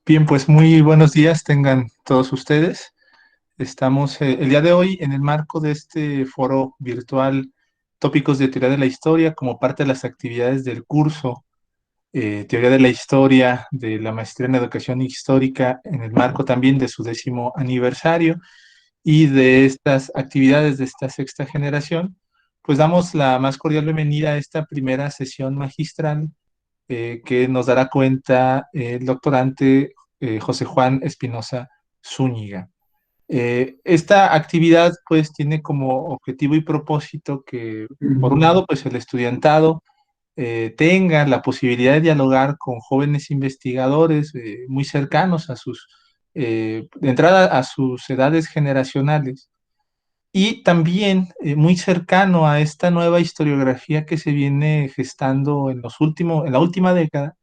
Bien, pues muy buenos días tengan todos ustedes. Estamos el día de hoy en el marco de este foro virtual Tópicos de Teoría de la Historia como parte de las actividades del curso Teoría de la Historia de la Maestría en Educación Histórica en el marco también de su 10º aniversario y de estas actividades de esta sexta generación. Pues damos la más cordial bienvenida a esta primera sesión magistral que nos dará cuenta el doctorante José Juan Espinosa Zúñiga. Esta actividad pues tiene como objetivo y propósito que, por un lado, pues el estudiantado tenga la posibilidad de dialogar con jóvenes investigadores muy cercanos a de entrada a sus edades generacionales y también muy cercano a esta nueva historiografía que se viene gestando en la última década,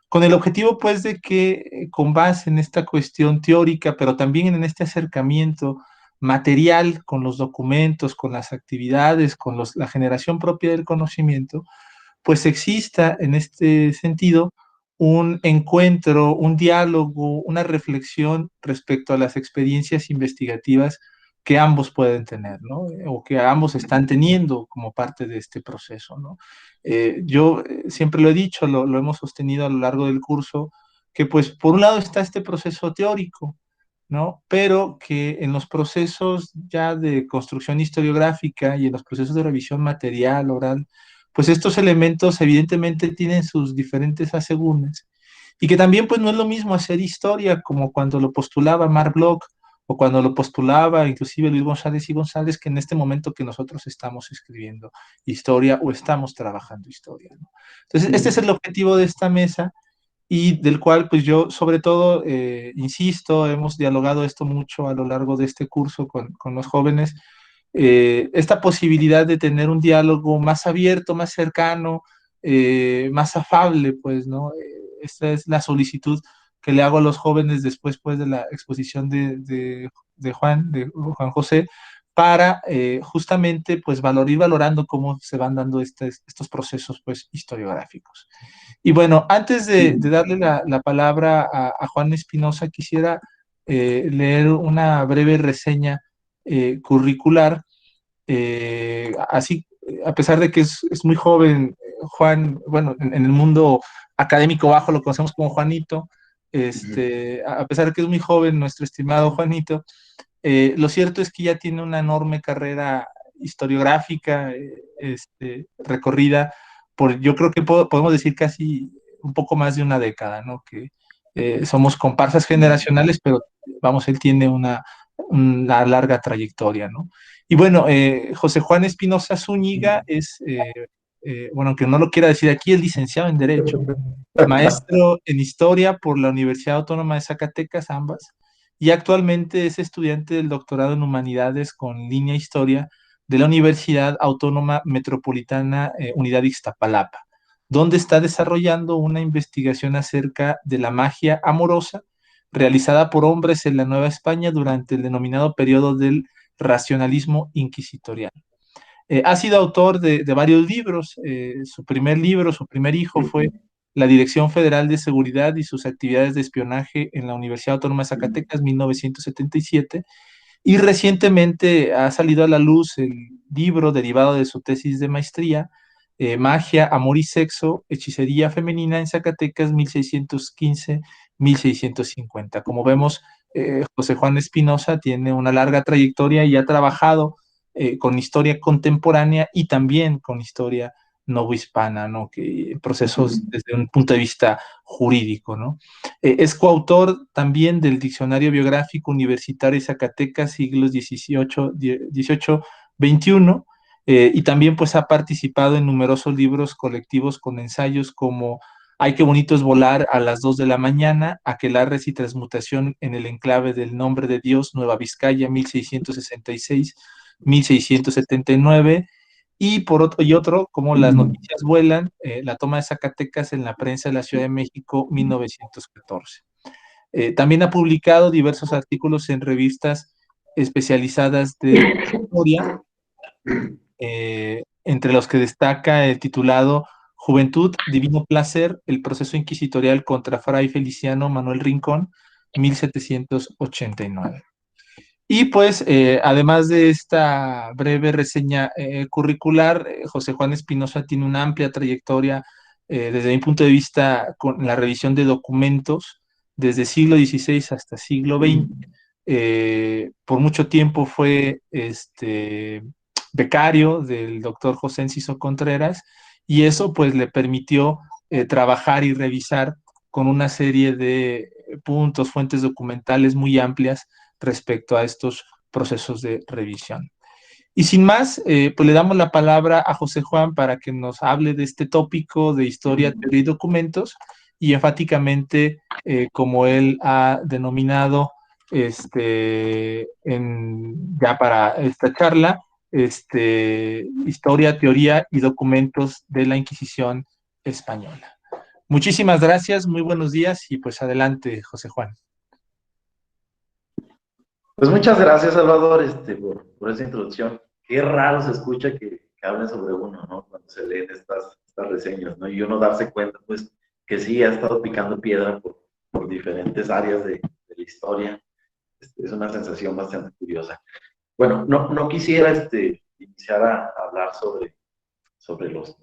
con el objetivo, pues, de que con base en esta cuestión teórica, pero también en este acercamiento material con los documentos, con las actividades, con la generación propia del conocimiento, pues exista en este sentido un encuentro, un diálogo, una reflexión respecto a las experiencias investigativas que ambos pueden tener, ¿no? O que ambos están teniendo como parte de este proceso, ¿no? Yo siempre lo he dicho, lo hemos sostenido a lo largo del curso, que pues por un lado está este proceso teórico, ¿no? Pero que en los procesos ya de construcción historiográfica y en los procesos de revisión material, oral, pues estos elementos evidentemente tienen sus diferentes asegúnes y que también pues no es lo mismo hacer historia como cuando lo postulaba Marc Bloch o cuando lo postulaba inclusive Luis González y González, que en este momento que nosotros estamos escribiendo historia o estamos trabajando historia, ¿no? Entonces, este es el objetivo de esta mesa y del cual pues yo sobre todo, insisto, hemos dialogado esto mucho a lo largo de este curso con los jóvenes, esta posibilidad de tener un diálogo más abierto, más cercano, más afable, pues, ¿no? Esta es la solicitud que le hago a los jóvenes después, pues, de la exposición de Juan José, para justamente, pues, ir valorando cómo se van dando estos procesos, pues, historiográficos. Y bueno, antes de darle la palabra a Juan Espinosa, quisiera leer una breve reseña curricular. Así, a pesar de que es muy joven, Juan, bueno, en el mundo académico bajo lo conocemos como Juanito, a pesar de que es muy joven, nuestro estimado Juanito, lo cierto es que ya tiene una enorme carrera historiográfica, recorrida yo creo que podemos decir casi un poco más de una década, ¿no? Que somos comparsas generacionales, pero vamos, él tiene una larga trayectoria, ¿no? Y bueno, José Juan Espinosa Zúñiga bueno, aunque no lo quiera decir aquí, es licenciado en Derecho, maestro en Historia por la Universidad Autónoma de Zacatecas, ambas, y actualmente es estudiante del doctorado en Humanidades con línea Historia de la Universidad Autónoma Metropolitana Unidad Iztapalapa, donde está desarrollando una investigación acerca de la magia amorosa realizada por hombres en la Nueva España durante el denominado periodo del racionalismo inquisitorial. Ha sido autor de varios libros. Su primer libro, su primer hijo fue La Dirección Federal de Seguridad y sus actividades de espionaje en la Universidad Autónoma de Zacatecas, 1977. Y recientemente ha salido a la luz el libro derivado de su tesis de maestría, Magia, Amor y Sexo, Hechicería Femenina en Zacatecas, 1615-1650. Como vemos, José Juan Espinosa tiene una larga trayectoria y ha trabajado con historia contemporánea y también con historia novohispana, ¿no? Que procesos desde un punto de vista jurídico, ¿no? Es coautor también del Diccionario Biográfico Universitario Zacatecas, siglos XVIII-XXI, y también pues ha participado en numerosos libros colectivos con ensayos como Ay, qué bonito es volar a las 2 de la mañana, Aquelarres y transmutación en el enclave del nombre de Dios, Nueva Vizcaya, 1666-1679, y otro, como Las noticias vuelan, la toma de Zacatecas en la prensa de la Ciudad de México, 1914. También ha publicado diversos artículos en revistas especializadas de historia, entre los que destaca el titulado Juventud, Divino Placer, el proceso inquisitorial contra Fray Feliciano Manuel Rincón, 1789. Y pues, además de esta breve reseña curricular, José Juan Espinosa tiene una amplia trayectoria desde mi punto de vista con la revisión de documentos desde siglo XVI hasta siglo XX. Por mucho tiempo fue becario del doctor José Enciso Contreras y eso pues le permitió trabajar y revisar con una serie de puntos, fuentes documentales muy amplias respecto a estos procesos de revisión. Y sin más, pues le damos la palabra a José Juan para que nos hable de este tópico de historia, teoría y documentos, y enfáticamente, como él ha denominado ya para esta charla, historia, teoría y documentos de la Inquisición española. Muchísimas gracias, muy buenos días y pues adelante, José Juan. Pues muchas gracias, Salvador, por esa introducción. Qué raro se escucha que hablen sobre uno, ¿no? Cuando se leen estas reseñas, ¿no? Y uno darse cuenta, pues, que sí ha estado picando piedra por diferentes áreas de la historia. Es una sensación bastante curiosa. Bueno, no quisiera iniciar a hablar sobre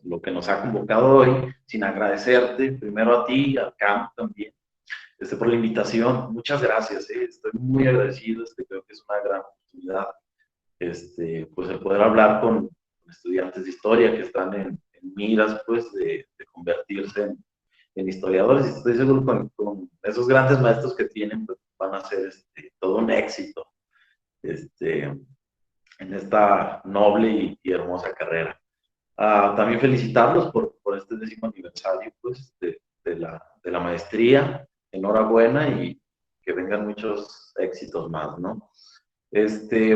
lo que nos ha convocado hoy, sin agradecerte primero a ti, al camp también, por la invitación. Muchas gracias, estoy muy agradecido, creo que es una gran oportunidad, pues el poder hablar con estudiantes de historia que están en miras, pues, de convertirse en historiadores, y estoy seguro con esos grandes maestros que tienen, pues, van a ser todo un éxito, en esta noble y hermosa carrera. También felicitarlos por este 10º aniversario, pues, de la maestría. Enhorabuena y que vengan muchos éxitos más, ¿no?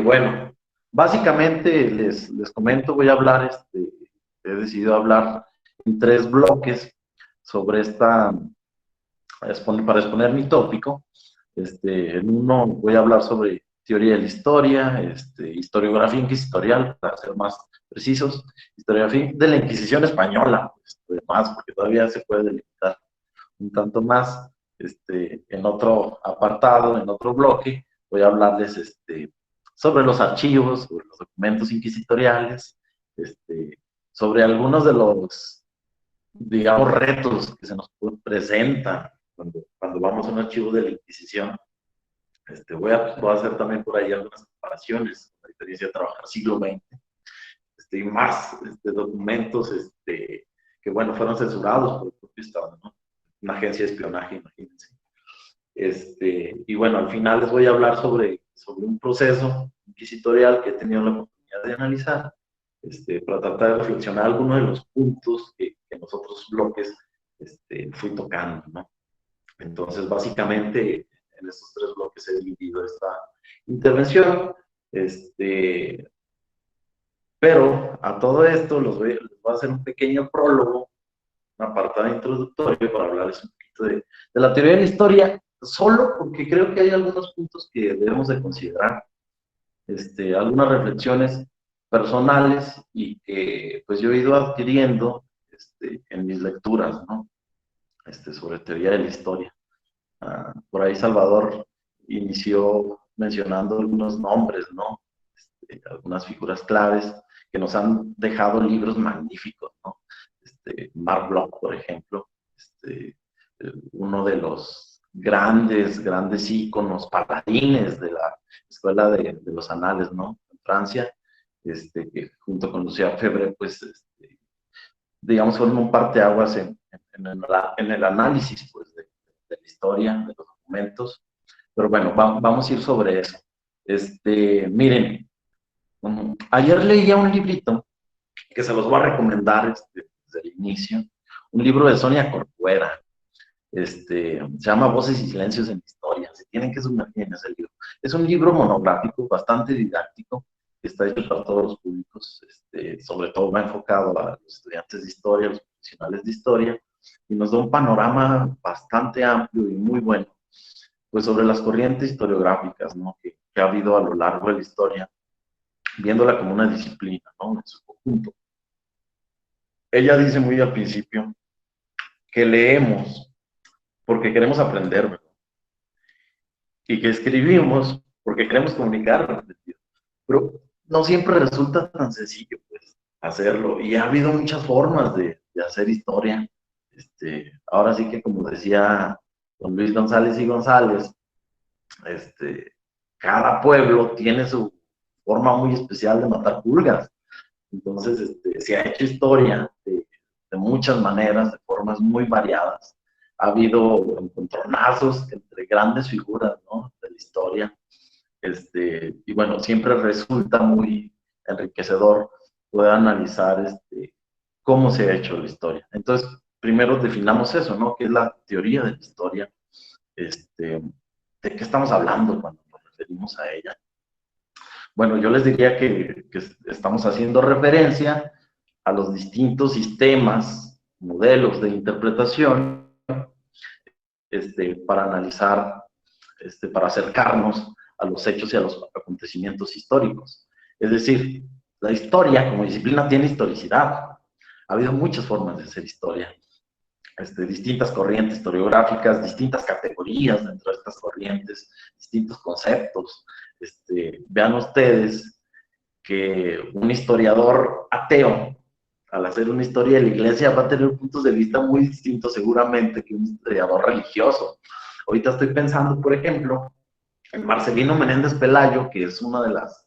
Bueno, básicamente les comento, voy a hablar, he decidido hablar en 3 bloques sobre para exponer mi tópico. En uno voy a hablar sobre teoría de la historia, historiografía inquisitorial, para ser más precisos, historiografía de la Inquisición española, más, porque todavía se puede delimitar un tanto más. En otro apartado, en otro bloque, voy a hablarles sobre los archivos, sobre los documentos inquisitoriales, sobre algunos de los, digamos, retos que se nos presentan cuando vamos a un archivo de la Inquisición. Voy a hacer también por ahí algunas comparaciones, la diferencia de trabajar siglo XX, y más documentos que, bueno, fueron censurados por el propio Estado, ¿no? Una agencia de espionaje, imagínense. Y bueno, al final les voy a hablar sobre un proceso inquisitorial que he tenido la oportunidad de analizar, para tratar de reflexionar algunos de los puntos que en los otros bloques fui tocando, ¿no? Entonces, básicamente, en estos 3 bloques he dividido esta intervención. Pero a todo esto les voy a hacer un pequeño prólogo, un apartado introductorio para hablarles un poquito de la teoría de la historia, solo porque creo que hay algunos puntos que debemos de considerar, algunas reflexiones personales y que pues yo he ido adquiriendo en mis lecturas, ¿no? Sobre teoría de la historia. Por ahí Salvador inició mencionando algunos nombres, ¿no? Algunas figuras claves que nos han dejado libros magníficos, ¿no? Mark Bloch, por ejemplo, uno de los grandes íconos, paladines de la escuela de los anales, ¿no? En Francia, que junto con Lucien Febvre, pues, digamos, fueron un parteaguas en el análisis, pues, de la historia, de los documentos. Pero bueno, vamos a ir sobre eso. Miren, ayer leía un librito que se los voy a recomendar desde el inicio, un libro de Sonia Corcuera, se llama Voces y Silencios en la Historia. Se tienen que sumergir en ese libro. Es un libro monográfico, bastante didáctico, que está hecho para todos los públicos, sobre todo va enfocado a los estudiantes de historia, a los profesionales de historia, y nos da un panorama bastante amplio y muy bueno, pues sobre las corrientes historiográficas, ¿no? que ha habido a lo largo de la historia, viéndola como una disciplina, ¿no? En su conjunto. ella dice muy al principio que leemos porque queremos aprender, ¿verdad? Y que escribimos porque queremos comunicar, pero no siempre resulta tan sencillo, pues, hacerlo. Y ha habido muchas formas de hacer historia. Ahora sí que, como decía don Luis González y González, este, cada pueblo tiene su forma muy especial de matar pulgas. Entonces, se ha hecho historia de muchas maneras, de formas muy variadas. Ha habido encontronazos entre grandes figuras, ¿no?, de la historia. Y bueno, siempre resulta muy enriquecedor poder analizar cómo se ha hecho la historia. Entonces, primero definamos eso, ¿no? ¿Qué es la teoría de la historia? ¿De qué estamos hablando cuando nos referimos a ella? Bueno, yo les diría que estamos haciendo referencia a los distintos sistemas, modelos de interpretación, para analizar, para acercarnos a los hechos y a los acontecimientos históricos. Es decir, la historia como disciplina tiene historicidad. Ha habido muchas formas de hacer historia. Distintas corrientes historiográficas, distintas categorías dentro de estas corrientes, distintos conceptos. Vean ustedes que un historiador ateo, al hacer una historia de la iglesia, va a tener puntos de vista muy distintos seguramente que un historiador religioso. Ahorita estoy pensando, por ejemplo, en Marcelino Menéndez Pelayo, que es uno de los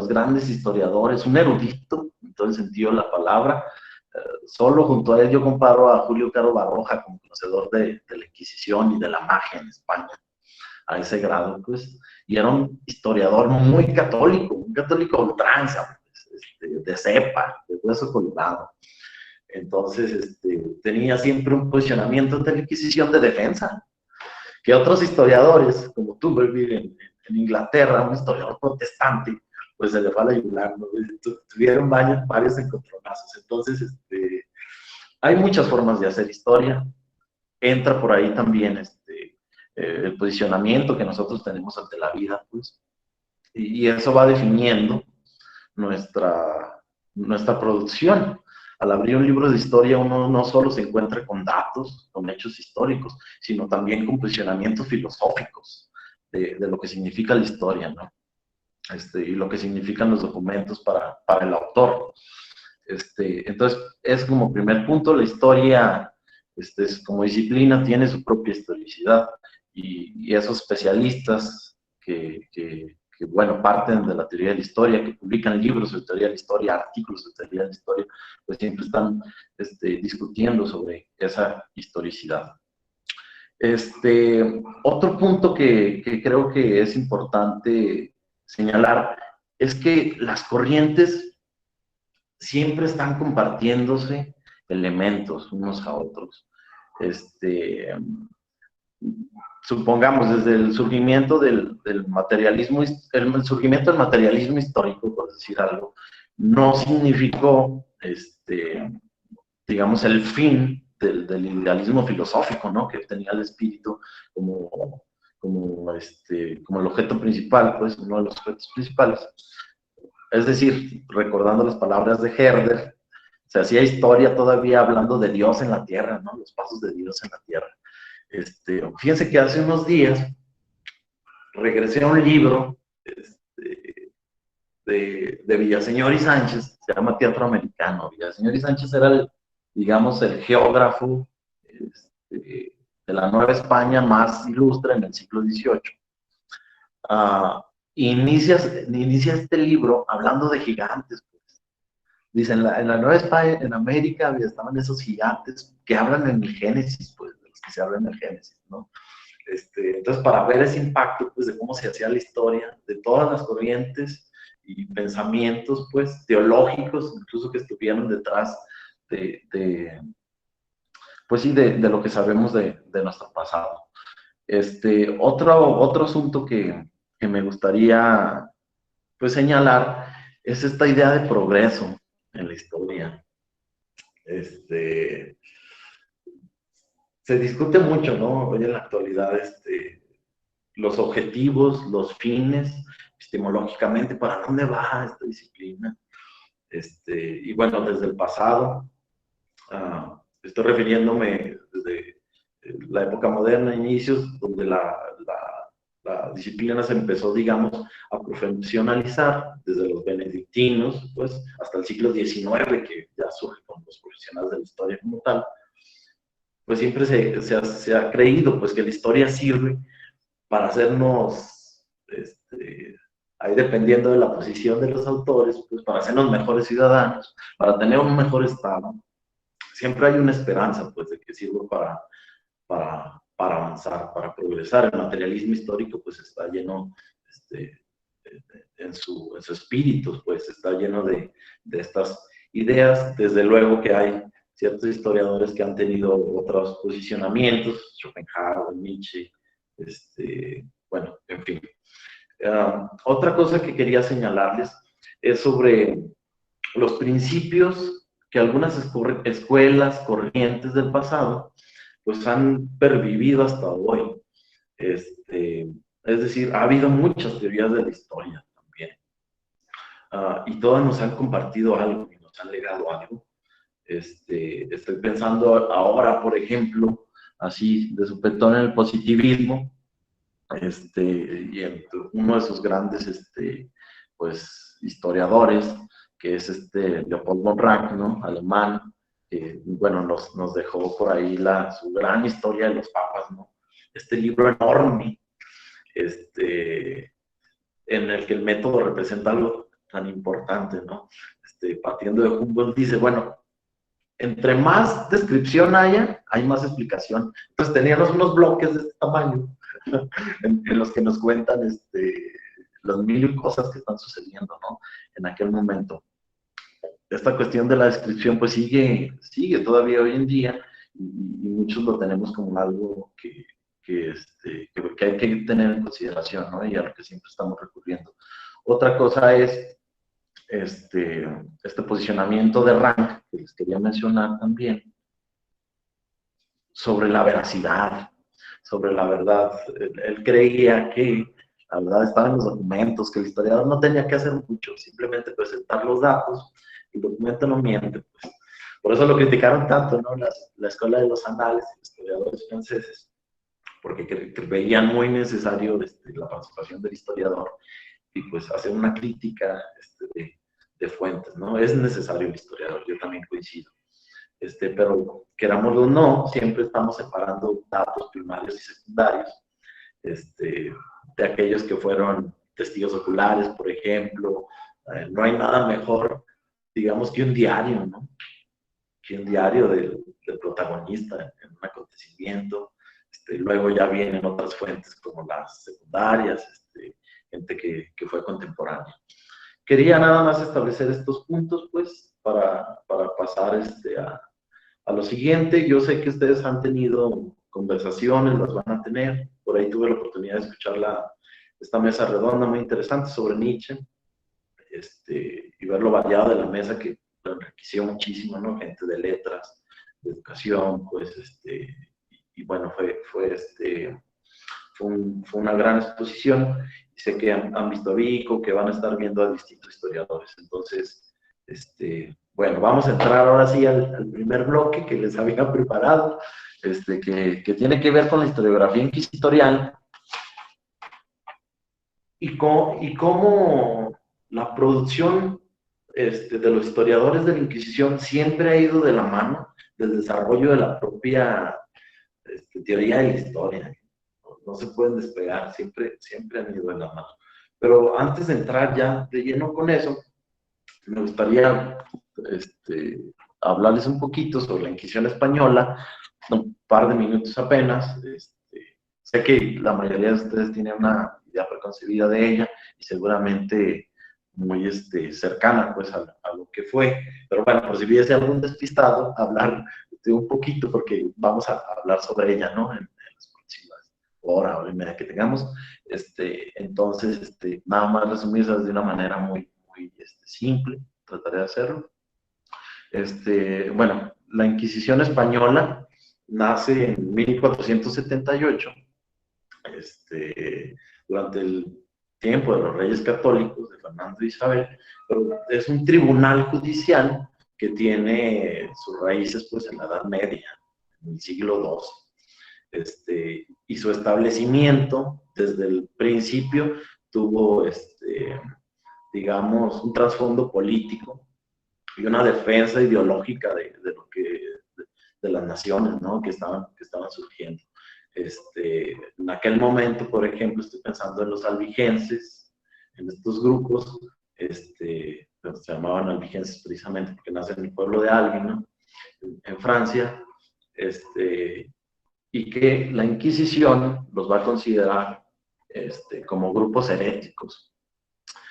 grandes historiadores, un erudito, en todo el sentido de la palabra. Solo junto a él yo comparo a Julio Caro Baroja como conocedor de la Inquisición y de la magia en España, a ese grado, pues, y era un historiador muy católico, un católico ultranza, pues, de cepa, de hueso colorado. Entonces, tenía siempre un posicionamiento ante la Inquisición de defensa, que otros historiadores, como Tuberville en Inglaterra, un historiador protestante, pues se le fue a la yugular, ¿no? Tuvieron varios encontronazos. Entonces, hay muchas formas de hacer historia. Entra por ahí también el posicionamiento que nosotros tenemos ante la vida, pues, y eso va definiendo nuestra producción. Al abrir un libro de historia, uno no solo se encuentra con datos, con hechos históricos, sino también con posicionamientos filosóficos de lo que significa la historia, ¿no? Y lo que significan los documentos para el autor. Entonces, es como primer punto, la historia, es como disciplina, tiene su propia historicidad, y esos especialistas que, bueno, parten de la teoría de la historia, que publican libros de teoría de la historia, artículos de teoría de la historia, pues siempre están discutiendo sobre esa historicidad. Otro punto que creo que es importante señalar es que las corrientes siempre están compartiéndose elementos unos a otros. Supongamos, desde el surgimiento del materialismo, el surgimiento del materialismo histórico, por decir algo, no significó, digamos, el fin del idealismo filosófico, ¿no?, que tenía el espíritu como el objeto principal, pues, uno de los objetos principales. Es decir, recordando las palabras de Herder, se hacía historia todavía hablando de Dios en la tierra, ¿no?, los pasos de Dios en la tierra. Fíjense que hace unos días regresé a un libro de Villaseñor y Sánchez, se llama Teatro Americano. Villaseñor y Sánchez era, digamos, el geógrafo de la Nueva España más ilustre en el siglo XVIII. Inicia este libro hablando de gigantes. Pues. Dice, en la Nueva España, en América, estaban esos gigantes que hablan en el Génesis, pues, de los que se habla en el Génesis, ¿no? Entonces, para ver ese impacto, pues, de cómo se hacía la historia, de todas las corrientes y pensamientos, pues, teológicos, incluso que estuvieron detrás pues sí, de lo que sabemos de nuestro pasado. Otro asunto que me gustaría, pues, señalar es esta idea de progreso en la historia. Se discute mucho, ¿no?, hoy en la actualidad, los objetivos, los fines, epistemológicamente, para dónde va esta disciplina. y bueno, desde el pasado, estoy refiriéndome desde la época moderna, inicios, donde la disciplina se empezó, digamos, a profesionalizar desde los benedictinos, pues, hasta el siglo XIX, que ya surge con los profesionales de la historia como tal, pues siempre se ha creído, pues, que la historia sirve para hacernos, ahí dependiendo de la posición de los autores, pues para hacernos mejores ciudadanos, para tener un mejor estado. Siempre hay una esperanza, pues, de que sirva para avanzar, para progresar. El materialismo histórico, pues, está lleno, en su espíritu, pues, está lleno de estas ideas. Desde luego que hay ciertos historiadores que han tenido otros posicionamientos, Schopenhauer, Nietzsche, bueno, en fin. Otra cosa que quería señalarles es sobre los principios que algunas escuelas corrientes del pasado pues han pervivido hasta hoy. Es decir, ha habido muchas teorías de la historia también, y todas nos han compartido algo y nos han legado algo. Estoy pensando ahora, por ejemplo, así de supetón en el positivismo, y en uno de sus grandes pues, historiadores, que es Leopold von Ranke, ¿no? Alemán, bueno, nos dejó por ahí su gran historia de los papas, ¿no? Este libro enorme, en el que el método representa algo tan importante, ¿no? Partiendo de Humboldt, dice, bueno, entre más descripción haya, hay más explicación. Entonces teníamos unos bloques de este tamaño en los que nos cuentan las mil cosas que están sucediendo, ¿no? En aquel momento. Esta cuestión de la descripción pues sigue todavía hoy en día y muchos lo tenemos como algo que hay que tener en consideración, ¿no? Y a lo que siempre estamos recurriendo. Otra cosa es este posicionamiento de Rank, que les quería mencionar también, sobre la veracidad, sobre la verdad. Él creía que la verdad estaba en los documentos, que el historiador no tenía que hacer mucho, simplemente presentar los datos, el documento no miente. Pues. Por eso lo criticaron tanto, ¿no? La escuela de los anales, los historiadores franceses, porque veían muy necesario la participación del historiador y pues hacer una crítica de fuentes, ¿no? Es necesario el historiador, yo también coincido. Pero querámoslo o no, siempre estamos separando datos primarios y secundarios, de aquellos que fueron testigos oculares, por ejemplo. No hay nada mejor, digamos, que un diario, ¿no? Que un diario del protagonista en un acontecimiento. Luego ya vienen otras fuentes como las secundarias, gente que fue contemporánea. Quería nada más establecer estos puntos, pues, para pasar a lo siguiente. Yo sé que ustedes han tenido conversaciones, las van a tener. Por ahí tuve la oportunidad de escuchar esta mesa redonda muy interesante sobre Nietzsche, y ver lo variado de la mesa que lo enriqueció muchísimo, ¿no? Gente de letras, de educación, pues, y bueno, fue una gran exposición. Y sé que han visto a Vico, que van a estar viendo a distintos historiadores. Entonces, bueno, vamos a entrar ahora sí al primer bloque que les había preparado, que tiene que ver con la historiografía inquisitorial y cómo la producción de los historiadores de la Inquisición siempre ha ido de la mano del desarrollo de la propia teoría de la historia. No se pueden despegar, siempre han ido de la mano. Pero antes de entrar ya de lleno con eso, me gustaría hablarles un poquito sobre la Inquisición española, un par de minutos apenas. Sé que la mayoría de ustedes tienen una idea preconcebida de ella y seguramente muy cercana pues a lo que fue, pero bueno, por si hubiese algún despistado, hablar un poquito porque vamos a hablar sobre ella, ¿no? En las próximas hora y media que tengamos. Entonces, nada más resumirlas de una manera muy simple, trataré de hacerlo. Bueno, la Inquisición española nace en 1478, durante el tiempo de los reyes católicos, de Fernando e Isabel, pero es un tribunal judicial que tiene sus raíces pues en la Edad Media, en el siglo XII. Y su establecimiento desde el principio tuvo, digamos, un trasfondo político y una defensa ideológica de las naciones, ¿no? que estaban surgiendo. En aquel momento, por ejemplo, estoy pensando en los albigenses, en estos grupos, se llamaban albigenses precisamente porque nacen en el pueblo de Albi, ¿no? En Francia, y que la Inquisición los va a considerar como grupos heréticos.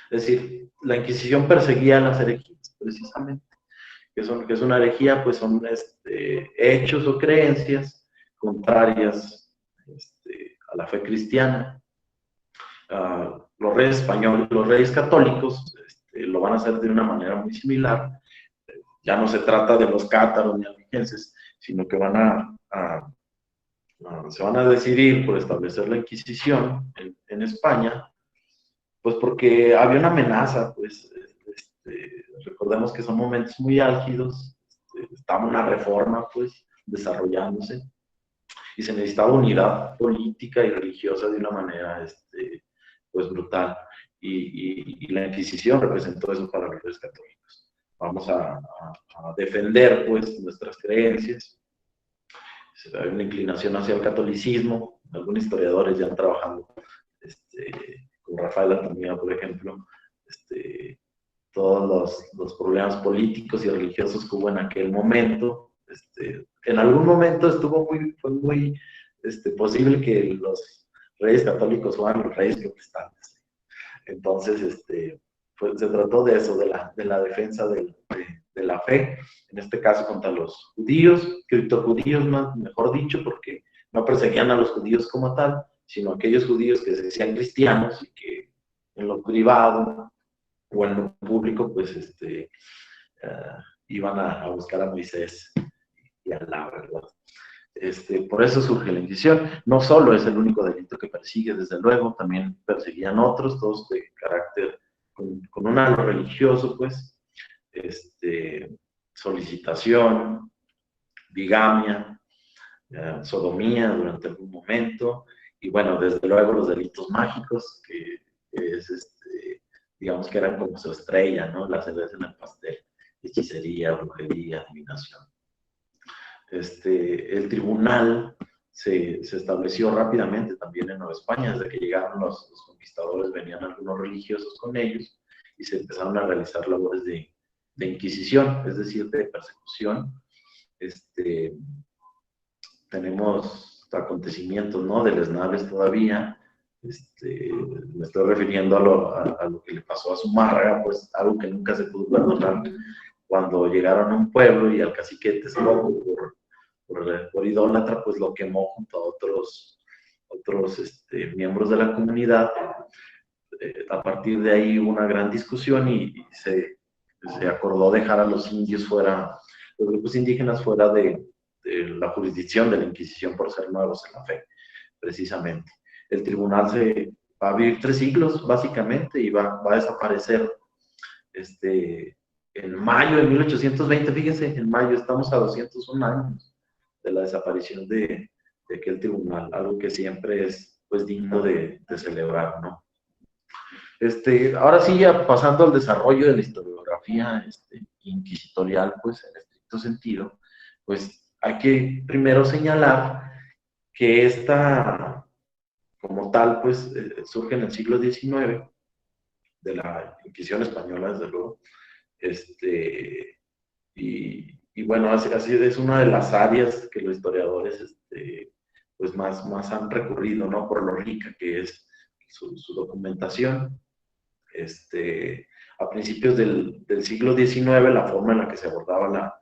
Es decir, la Inquisición perseguía a las herejías, precisamente. Que es una herejía? Pues son hechos o creencias contrarias a la fe cristiana. Los reyes españoles, los reyes católicos lo van a hacer de una manera muy similar. Ya no se trata de los cátaros ni albigenses, sino que se van a decidir por establecer la Inquisición en España, pues porque había una amenaza, pues recordemos que son momentos muy álgidos, estaba una reforma pues desarrollándose y se necesitaba unidad política y religiosa de una manera pues brutal, y la Inquisición representó eso para los reyes católicos. Vamos a defender pues nuestras creencias. Hay una inclinación hacia el catolicismo, algunos historiadores ya han trabajado con Rafael Altamira, por ejemplo, todos los problemas políticos y religiosos que hubo en aquel momento. En algún momento fue muy posible que los reyes católicos fueran los reyes protestantes. Entonces, se trató de eso, de la defensa de la fe, en este caso contra los judíos, criptojudíos, mejor dicho, porque no perseguían a los judíos como tal, sino aquellos judíos que se decían cristianos y que en lo privado o en lo público, pues iban a buscar a Moisés y a Alá, ¿verdad? Por eso surge la Inquisición. No solo es el único delito que persigue, desde luego, también perseguían otros, todos de carácter, con un halo religioso, pues, solicitación, bigamia, sodomía durante algún momento, y bueno, desde luego los delitos mágicos, que es, digamos que eran como su estrella, ¿no? La cereza en el pastel, hechicería, brujería, adivinación. El tribunal se estableció rápidamente también en Nueva España. Desde que llegaron los conquistadores, venían algunos religiosos con ellos y se empezaron a realizar labores de inquisición, es decir, de persecución. Tenemos acontecimientos, ¿no?, deleznables todavía. Me estoy refiriendo a lo que le pasó a Zumárraga, pues algo que nunca se pudo perdonar, cuando llegaron a un pueblo y al cacique de Texcoco, por idólatra, pues lo quemó junto a otros miembros de la comunidad. A partir de ahí hubo una gran discusión y se acordó dejar a los indios fuera, los grupos indígenas fuera de la jurisdicción de la Inquisición por ser nuevos en la fe, precisamente. El tribunal va a vivir 3 siglos, básicamente, y va a desaparecer. En mayo de 1820, fíjense, en mayo estamos a 201 años de la desaparición de aquel tribunal, algo que siempre es pues digno de celebrar, ¿no? Ahora sí, ya pasando al desarrollo de la historiografía inquisitorial, pues en estricto sentido, pues hay que primero señalar que esta, como tal, pues surge en el siglo XIX, de la Inquisición española, desde luego, y bueno, así es una de las áreas que los historiadores pues más han recurrido, ¿no? Por lo rica que es su documentación. A principios del siglo XIX, la forma en la que se abordaba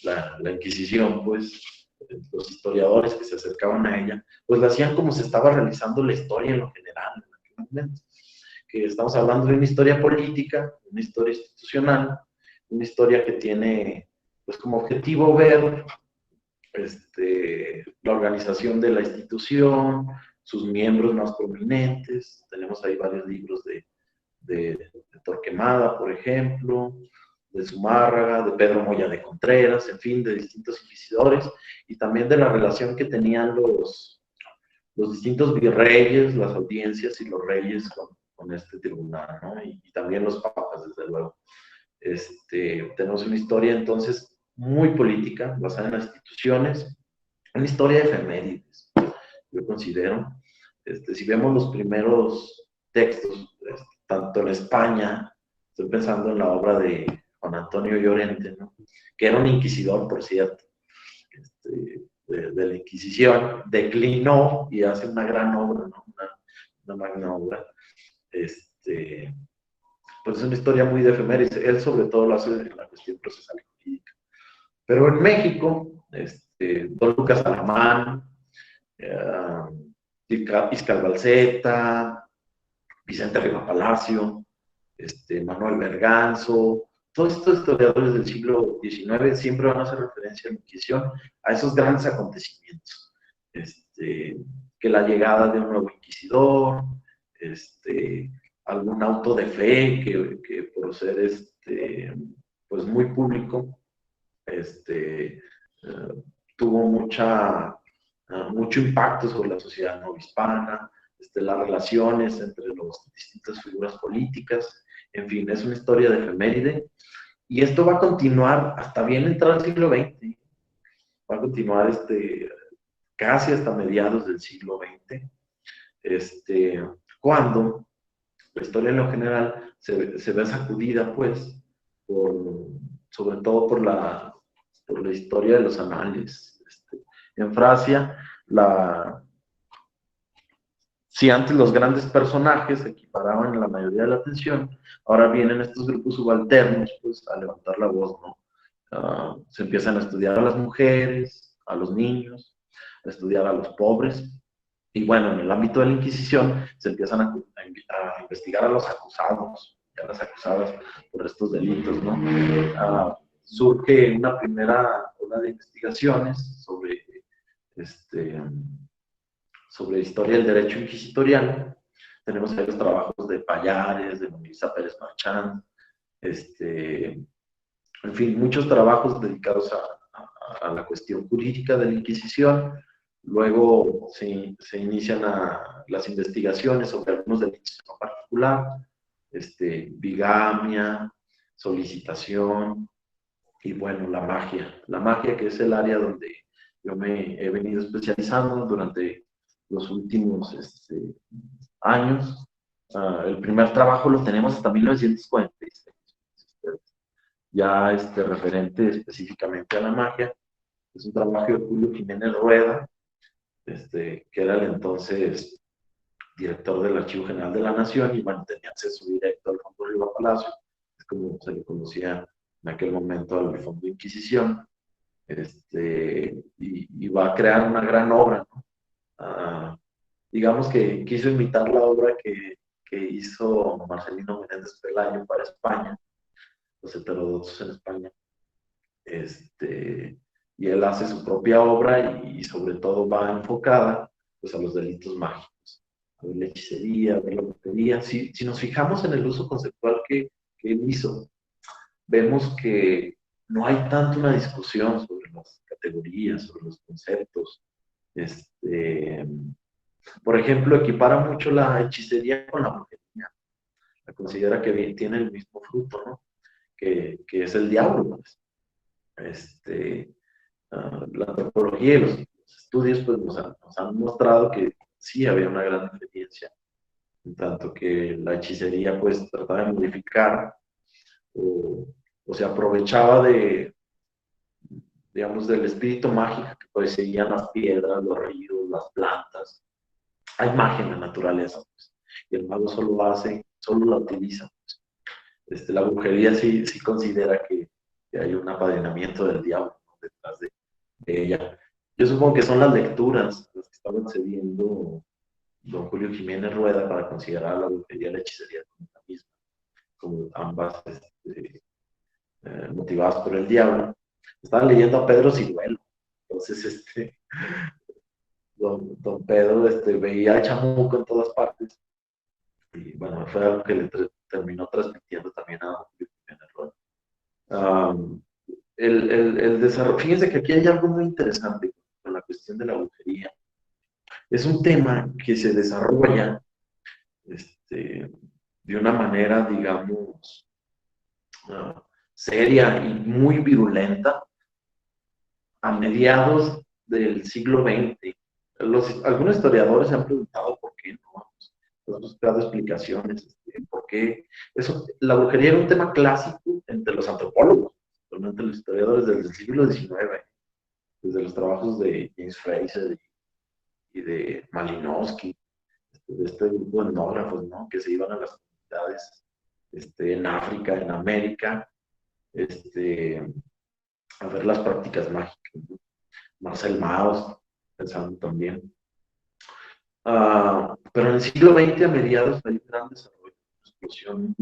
la Inquisición, pues los historiadores que se acercaban a ella, pues la hacían como se estaba realizando la historia en lo general en aquel momento. Que estamos hablando de una historia política, una historia institucional, una historia que tiene pues como objetivo ver la organización de la institución, sus miembros más prominentes. Tenemos ahí varios libros de Torquemada, por ejemplo, de Zumárraga, de Pedro Moya de Contreras, en fin, de distintos inquisidores, y también de la relación que tenían los distintos virreyes, las audiencias y los reyes con este tribunal, ¿no? Y también los papas, desde luego. Tenemos una historia entonces muy política, basada en las instituciones, una historia de efemérides, yo considero. Si vemos los primeros textos, tanto en España, estoy pensando en la obra de Juan Antonio Llorente, ¿no? Que era un inquisidor, por cierto, de la Inquisición, declinó y hace una gran obra, ¿no? Una magna obra. Pues es una historia muy de efemérides. Él sobre todo lo hace en la cuestión procesal y jurídica. Pero en México, don Lucas Alamán, Iscal Balseta, Vicente Riva Palacio, Manuel Berganzo, todos estos historiadores del siglo XIX siempre van a hacer referencia a la Inquisición, a esos grandes acontecimientos, que la llegada de un nuevo inquisidor, algún auto de fe que por ser pues muy público, tuvo mucho impacto sobre la sociedad no hispana, las relaciones entre las distintas figuras políticas, en fin, es una historia de efeméride, y esto va a continuar hasta bien entrar al siglo XX, va a continuar casi hasta mediados del siglo XX, cuando la historia en lo general se ve sacudida, pues, sobre todo por la historia de los anales. En Francia, si antes los grandes personajes se equiparaban en la mayoría de la atención, ahora vienen estos grupos subalternos, pues, a levantar la voz, ¿no? Se empiezan a estudiar a las mujeres, a los niños, a estudiar a los pobres, y bueno, en el ámbito de la Inquisición se empiezan a investigar a los acusados, a las acusadas por estos delitos, ¿no? Surge una primera ola de investigaciones este, sobre historia del derecho inquisitorial. Tenemos ahí los trabajos de Pallares, de Luisa Pérez Marchand, en fin, muchos trabajos dedicados a la cuestión jurídica de la Inquisición. Luego se inician las investigaciones sobre algunos delitos en particular, bigamia, solicitación y bueno, la magia que es el área donde yo me he venido especializando durante los últimos años. El primer trabajo lo tenemos hasta 1946, ya referente específicamente a la magia. Es un trabajo de Julio Jiménez Rueda, que era el entonces director del Archivo General de la Nación, y bueno, tenía acceso directo al Fondo Riva Palacio, es como se le conocía en aquel momento al Fondo de Inquisición, y va a crear una gran obra, ¿no? Digamos que quiso imitar la obra que hizo Marcelino Menéndez Pelayo para España, los heterodoxos en España, y él hace su propia obra y sobre todo va enfocada pues, a los delitos mágicos, a ver la hechicería, a ver la brujería. Si nos fijamos en el uso conceptual que él hizo, vemos que no hay tanto una discusión sobre las categorías, sobre los conceptos. Por ejemplo, equipara mucho la hechicería con la brujería. La considera que tiene el mismo fruto, ¿no? Que es el diablo, pues. La antropología y los estudios pues, nos han mostrado que sí había una gran diferencia, en tanto que la hechicería pues trataba de modificar o se aprovechaba digamos, del espíritu mágico que poseían las piedras, los ríos, las plantas. Hay magia en la naturaleza, pues, y el mago solo la utiliza. Pues. La brujería sí considera que hay un apadrinamiento del diablo, ¿no? Detrás de ella. Yo supongo que son las lecturas las que estaba excediendo don Julio Jiménez Rueda para considerar la brujería y la hechicería como la misma, como ambas motivadas por el diablo. Estaba leyendo a Pedro Ciruelo, entonces don Pedro veía al chamuco en todas partes y bueno, fue algo que le terminó transmitiendo también a don Julio. Um, el desarrollo, fíjense que aquí hay algo muy interesante con la cuestión de la brujería. Es un tema que se desarrolla de una manera, digamos, seria y muy virulenta a mediados del siglo XX. Algunos historiadores se han preguntado por qué no, han buscado explicaciones, por qué. Eso, la brujería era un tema clásico entre los antropólogos, entre los historiadores desde el siglo XIX, desde los trabajos de James Fraser y de Malinowski, de este grupo de etnógrafos, ¿no? Que se iban a las comunidades en África, en América, a ver las prácticas mágicas, ¿no? Marcel Mauss, pensando también. Pero en el siglo XX, a mediados, hay un gran desarrollo, una explosión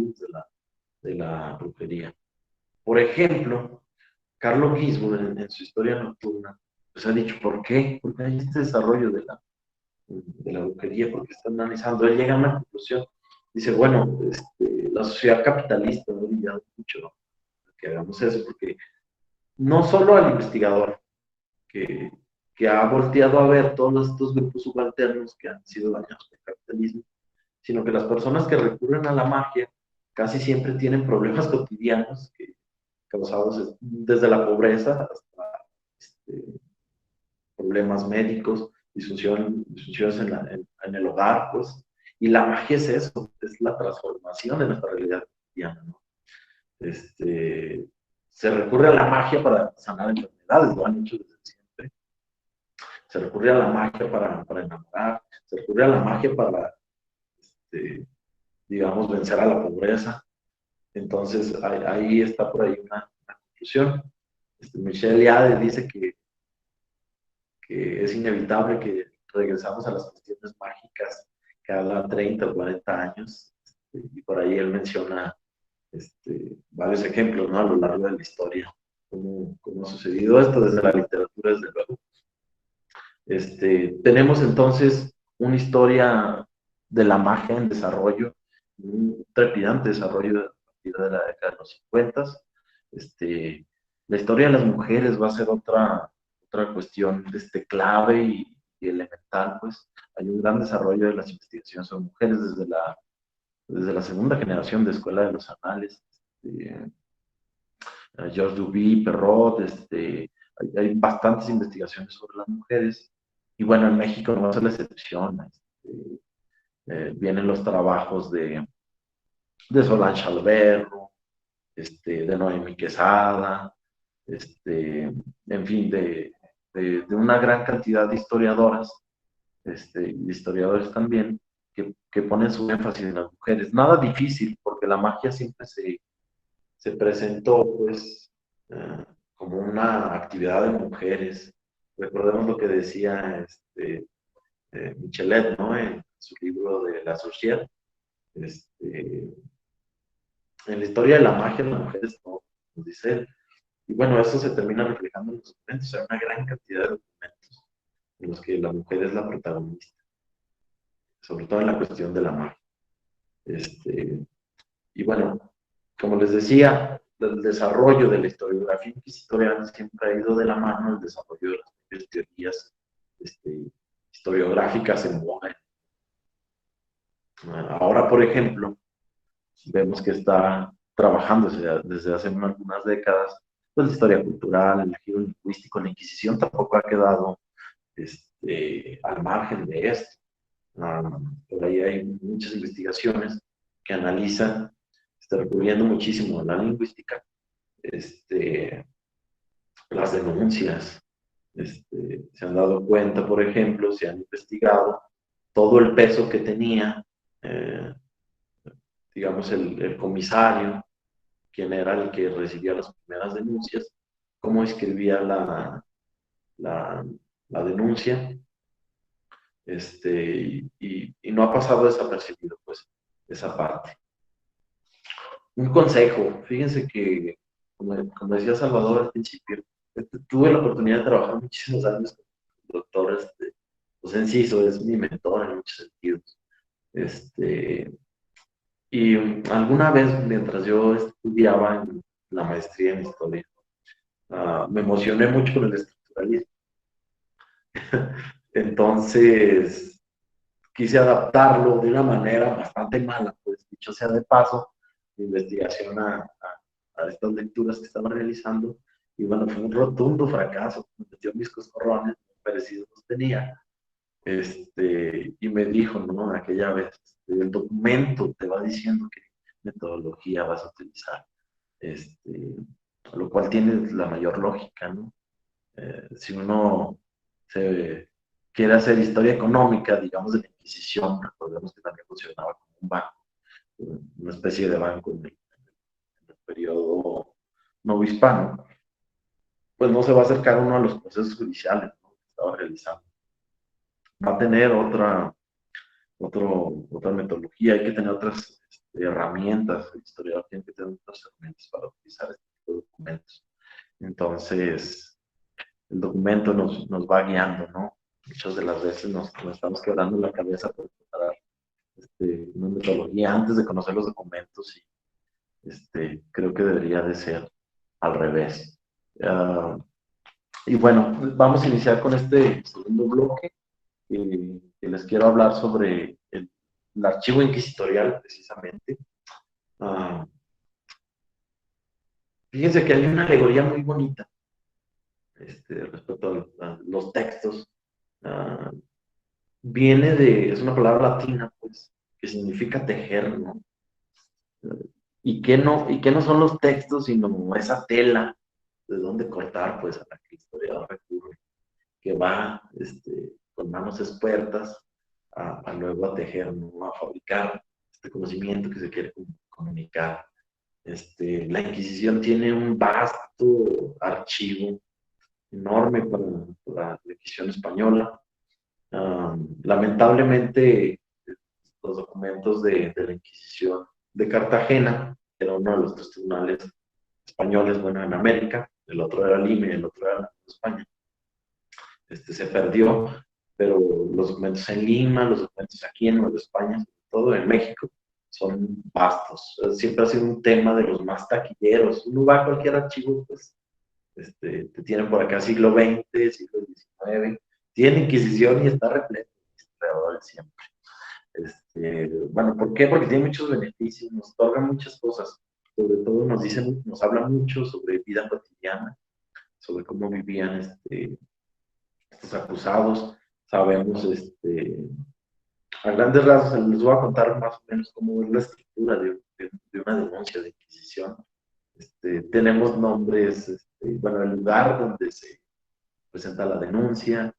de la brujería. Por ejemplo, Carlo Gisborne, en su historia nocturna, pues ha dicho, ¿por qué? Porque hay este desarrollo de la brujería, porque está analizando. Él llega a una conclusión. Dice, bueno, la sociedad capitalista no ha brillado mucho que hagamos eso, porque no solo al investigador, que, que ha volteado a ver todos estos grupos subalternos que han sido dañados por el capitalismo, sino que las personas que recurren a la magia casi siempre tienen problemas cotidianos causados desde la pobreza hasta problemas médicos, disfunciones en el hogar, pues. Y la magia es eso, es la transformación de nuestra realidad cotidiana, ¿no? Se recurre a la magia para sanar enfermedades, lo han hecho desde siempre. Se recurre a la magia para enamorar, se recurre a la magia para, digamos, vencer a la pobreza. Entonces, ahí está por ahí una conclusión. Michel Yade dice que es inevitable que regresamos a las cuestiones mágicas cada 30 o 40 años. Y por ahí él menciona varios ejemplos, ¿no? A lo largo de la historia, cómo ha sucedido esto desde la literatura, desde luego. Tenemos entonces una historia de la magia en desarrollo, un trepidante desarrollo a partir de la década de los 50. La historia de las mujeres va a ser otra cuestión clave y elemental, pues. Hay un gran desarrollo de las investigaciones sobre mujeres desde la segunda generación de Escuela de los Anales. Georges Duby, Perrot, hay bastantes investigaciones sobre las mujeres. Y bueno, en México no va a ser la excepción. Vienen los trabajos de Solange Alberro, de Noemí Quesada, en fin, de una gran cantidad de historiadoras, y historiadores también, que ponen su énfasis en las mujeres. Nada difícil, porque la magia siempre se presentó, pues, como una actividad de mujeres. Recordemos lo que decía Michelet, ¿no? En su libro de La Sociedad. En la historia de la magia, las mujeres no, nos dice él. Y bueno, eso se termina reflejando en los documentos. Hay una gran cantidad de documentos en los que la mujer es la protagonista, sobre todo en la cuestión de la magia. Y bueno, como les decía, el desarrollo de la historiografía inquisitorial siempre ha ido de la mano el desarrollo de las propias teorías historiográficas en boga. Ahora, por ejemplo, vemos que está trabajando desde hace algunas décadas, pues la historia cultural, el giro lingüístico, la Inquisición tampoco ha quedado al margen de esto. Por ahí hay muchas investigaciones que analizan, recurriendo muchísimo a la lingüística, las denuncias. Se han dado cuenta, por ejemplo, se han investigado todo el peso que tenía, digamos, el comisario, quien era el que recibía las primeras denuncias, cómo escribía la denuncia, y no ha pasado desapercibido, pues, esa parte. Un consejo, fíjense que, como decía Salvador al principio, tuve la oportunidad de trabajar muchísimos años con doctores pues Enciso es mi mentor en muchos sentidos. Este, y alguna vez, mientras yo estudiaba en la maestría en historia, me emocioné mucho con el estructuralismo. Entonces, quise adaptarlo de una manera bastante mala, pues dicho sea de paso, de investigación a estas lecturas que estaba realizando. Y bueno, fue un rotundo fracaso. Me metió mis coscorrones, parecidos los tenía. Y me dijo, ¿no? Aquella vez, el documento te va diciendo qué metodología vas a utilizar, este, lo cual tiene la mayor lógica, ¿no? Si uno se quiere hacer historia económica, digamos, de la Inquisición, recordemos que también funcionaba como un banco, una especie de banco en el periodo novohispano, pues no se va a acercar uno a los procesos judiciales, ¿no?, que estaba realizando. Va a tener otra metodología, hay que tener otras herramientas, el historiador tiene que tener otras herramientas para utilizar este tipo de documentos. Entonces, el documento nos va guiando, ¿no? Muchas de las veces nos estamos quebrando la cabeza por preparar una metodología antes de conocer los documentos y creo que debería de ser al revés. Y bueno, vamos a iniciar con este segundo bloque, que les quiero hablar sobre el archivo inquisitorial, precisamente. Uh, Fíjense que hay una alegoría muy bonita respecto a los textos. Uh, es una palabra latina, pues, que significa tejer, ¿no? ¿Y qué no son los textos, sino esa tela de dónde cortar, pues, a la que el historiador recurre, que va con manos expertas a luego a tejer, ¿no?, a fabricar este conocimiento que se quiere comunicar. La Inquisición tiene un vasto archivo enorme para la Inquisición española. Lamentablemente, los documentos de la Inquisición de Cartagena, que era uno de los tres tribunales españoles, bueno, en América, el otro era Lima y el otro era España, se perdió, pero los documentos en Lima, los documentos aquí en Nueva España, sobre todo en México, son vastos. Siempre ha sido un tema de los más taquilleros. Uno va a cualquier archivo, pues, te tienen por acá siglo XX, siglo XIX, tiene Inquisición y está repleto de historiadores siempre. Bueno, ¿por qué? Porque tiene muchos beneficios, nos otorga muchas cosas. Sobre todo nos habla mucho sobre vida cotidiana, sobre cómo vivían estos acusados. Sabemos, a grandes rasgos, les voy a contar más o menos cómo es la estructura de una denuncia de Inquisición. Tenemos nombres, bueno, el lugar donde se presenta la denuncia,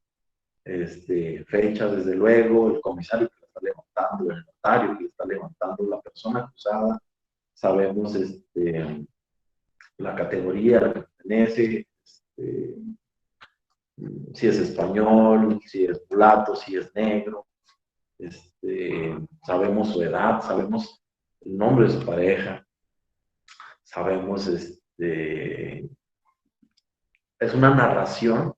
fecha, desde luego, el comisario que la está levantando, el notario que la está levantando, la persona acusada. Sabemos la categoría a la que pertenece, si es español, si es mulato, si es negro. Sabemos su edad, sabemos el nombre de su pareja, sabemos, es una narración,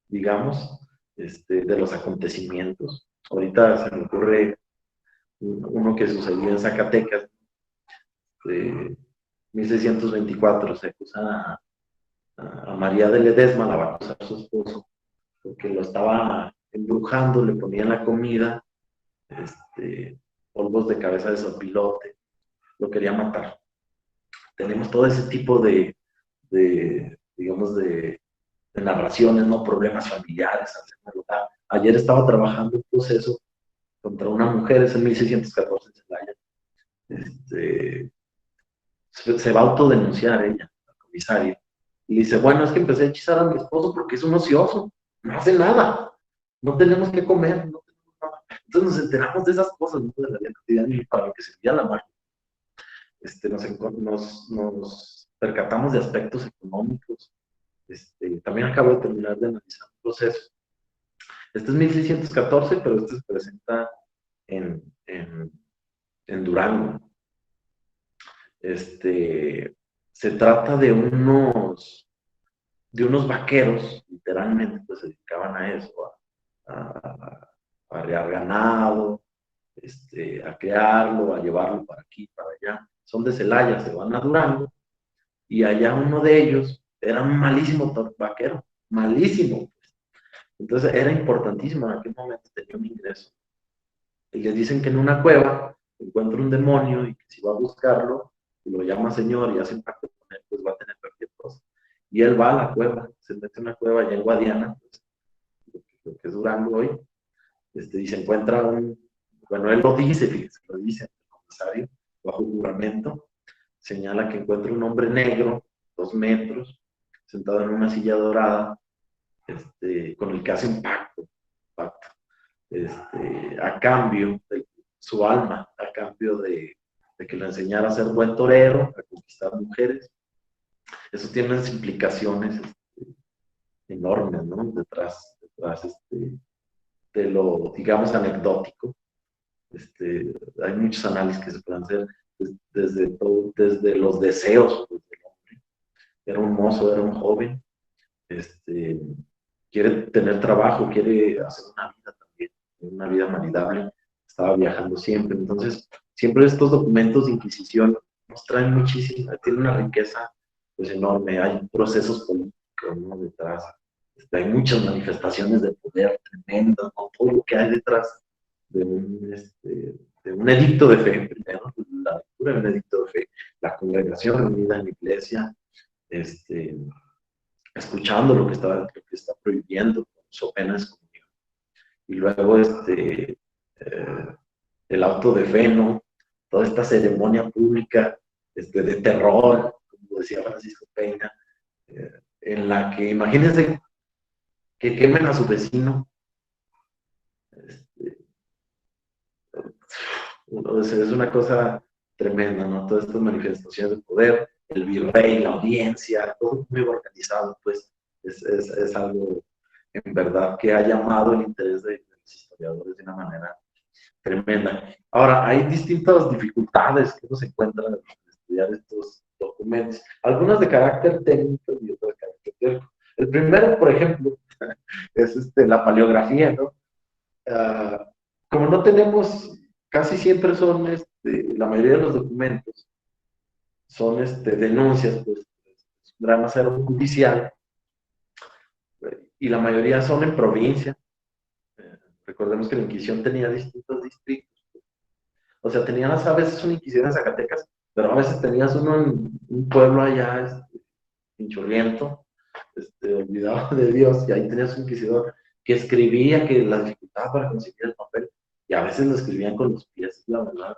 digamos, de los acontecimientos. Ahorita se me ocurre uno que sucedió en Zacatecas, de 1624, se acusa a María de Ledesma, la va a acusar a su esposo, porque lo estaba embrujando, le ponían la comida, polvos de cabeza de sopilote, lo quería matar. Tenemos todo ese tipo digamos, de narraciones, ¿no? Problemas familiares. Ayer estaba trabajando un proceso contra una mujer, es en 1614 en Celaya. Se va a autodenunciar ella, la comisaria, y dice, bueno, es que empecé a hechizar a mi esposo porque es un ocioso, no hace nada, no tenemos que comer, no tenemos nada. Entonces nos enteramos de esas cosas, ¿no?, de la vida cotidiana, y para lo que servía la magia. Nos percatamos de aspectos económicos. También acabo de terminar de analizar un proceso. Este es 1614, pero este se presenta en Durango. Se trata de unos vaqueros, literalmente, pues se dedicaban a eso, arrear ganado, a criarlo, a llevarlo para aquí, para allá. Son de Celaya, se van a Durango, y allá uno de ellos era un malísimo vaquero, malísimo. Entonces era importantísimo, en aquel momento tenía un ingreso. Y les dicen que en una cueva encuentra un demonio y que si va a buscarlo, y lo llama señor y hace un pacto con él, pues va a tener cualquier cosa. Y él va a la cueva, se mete en una cueva allá en Guadiana, pues, lo que es Durango hoy, y se encuentra bueno, él lo dice, fíjese, lo dice el comisario, bajo juramento, señala que encuentra un hombre negro, 2 metros, sentado en una silla dorada, con el que hace un pacto, a cambio de su alma, a cambio de que le enseñara a ser buen torero, a conquistar mujeres. Eso tiene unas implicaciones enormes, ¿no? Detrás de lo, digamos, anecdótico. Hay muchos análisis que se pueden hacer desde los deseos, pues, del hombre. Era un mozo, era un joven, quiere tener trabajo, quiere hacer una vida también, una vida manejable, estaba viajando siempre. Entonces, siempre estos documentos de Inquisición nos traen muchísimo, tienen una riqueza pues enorme, hay procesos políticos, ¿no?, detrás, hay muchas manifestaciones de poder tremendas, ¿no?, todo lo que hay detrás de un edicto de fe, primero, la lectura de un edicto de fe, la congregación reunida en la iglesia, escuchando lo que está prohibiendo con su pena excomunión. Y luego el auto de fe, ¿no? Toda esta ceremonia pública de terror, como decía Francisco Peña, en la que imagínense que quemen a su vecino. Es una cosa tremenda, ¿no? Todas estas manifestaciones de poder, el virrey, la audiencia, todo muy organizado, pues es algo en verdad que ha llamado el interés de los historiadores de una manera tremenda. Ahora, hay distintas dificultades que uno se encuentra al estudiar estos documentos, algunas de carácter técnico y otras de carácter teórico. El primero, por ejemplo, es la paleografía, ¿no? Uh, como no tenemos, casi siempre son, la mayoría de los documentos son denuncias, pues, es un gran acervo judicial, y la mayoría son en provincia. Recordemos que la Inquisición tenía distintos distritos. O sea, tenías a veces una Inquisición en Zacatecas, pero a veces tenías uno en un pueblo allá, pinchurriento, olvidado de Dios, y ahí tenías un inquisidor que escribía que la dificultad para conseguir el papel, y a veces lo escribían con los pies, la verdad.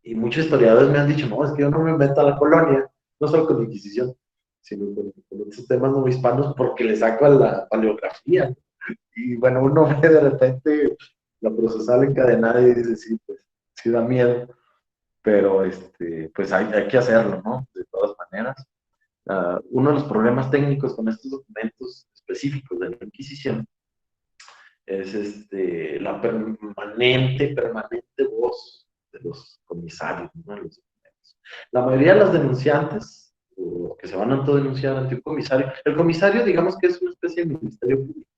Y muchos historiadores me han dicho, no, es que yo no me meto a la colonia, no solo con la Inquisición, sino con otros temas no hispanos, porque le saco a la paleografía. Y bueno, uno ve de repente la procesal encadenada y dice, sí, pues, sí da miedo, pero pues hay que hacerlo, ¿no? De todas maneras. Uno de los problemas técnicos con estos documentos específicos de la Inquisición es la permanente voz de los comisarios, ¿no?, de los documentos. La mayoría de los denunciantes, o que se van a autodenunciar ante un comisario, el comisario, digamos que es una especie de ministerio público.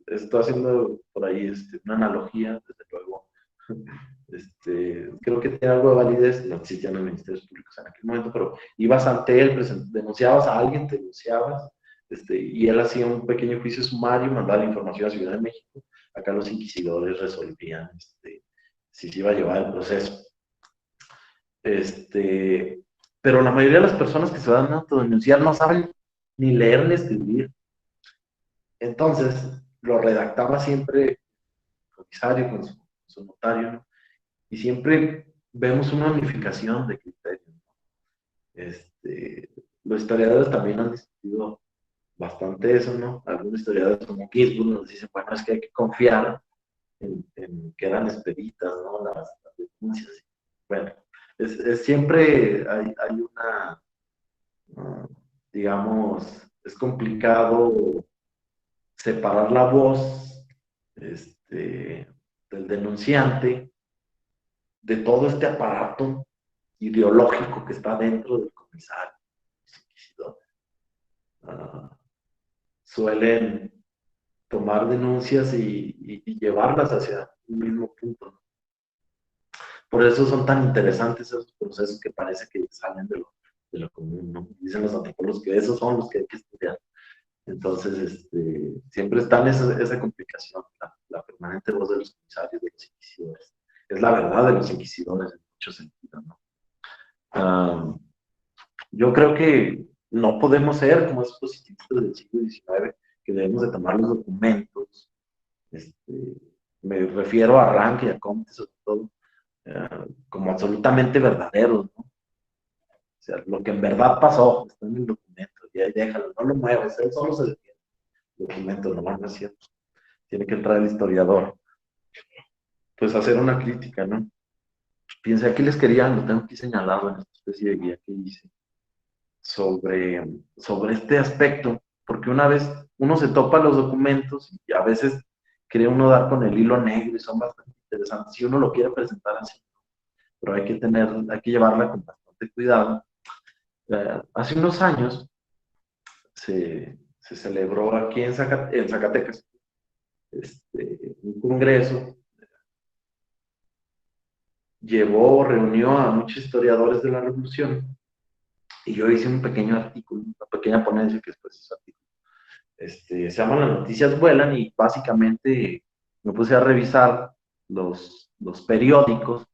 Estoy haciendo por ahí una analogía, desde luego. Creo que tiene algo de validez, no existían los ministerios públicos en aquel momento, pero ibas ante él, denunciabas a alguien, te denunciabas, y él hacía un pequeño juicio sumario, mandaba la información a Ciudad de México. Acá los inquisidores resolvían si se iba a llevar el proceso. Pero la mayoría de las personas que se van a autodenunciar no saben ni leer ni escribir. Entonces, lo redactaba siempre el comisario con su notario, ¿no? Y siempre vemos una unificación de criterios. Los historiadores también han discutido bastante eso, ¿no? Algunos historiadores como Gisborne nos dicen, bueno, es que hay que confiar en que eran expeditas, ¿no?, las denuncias. Bueno, siempre hay una, digamos, es complicado separar la voz del denunciante de todo este aparato ideológico que está dentro del comisario. Suelen tomar denuncias y llevarlas hacia un mismo punto, ¿no? Por eso son tan interesantes esos procesos que parece que salen de lo común, ¿no? Dicen los antropólogos que esos son los que hay que estudiar. Entonces, siempre está en esa complicación, la permanente voz de los comisarios, de los inquisidores. Es la verdad de los inquisidores en muchos sentidos, ¿no? Yo creo que no podemos ser como esos positivistas del siglo XIX, que debemos de tomar los documentos, me refiero a Rank y a Comte sobre todo, como absolutamente verdaderos, ¿no? O sea, lo que en verdad pasó está en el documento, y ahí déjalo, no lo muevas, él solo se defiende. El documento no es cierto. Tiene que entrar el historiador, pues hacer una crítica, ¿no? Piensa, aquí les quería, lo tengo aquí señalado en esta especie de guía que hice, sobre este aspecto, porque una vez uno se topa los documentos y a veces quiere uno dar con el hilo negro y son bastante interesantes si uno lo quiere presentar así, pero hay que llevarla con bastante cuidado. Hace unos años se celebró aquí en Zacatecas un congreso, reunió a muchos historiadores de la Revolución y yo hice un pequeño artículo, una pequeña ponencia que después hizo artículo. Se llama Las noticias vuelan y básicamente me puse a revisar los periódicos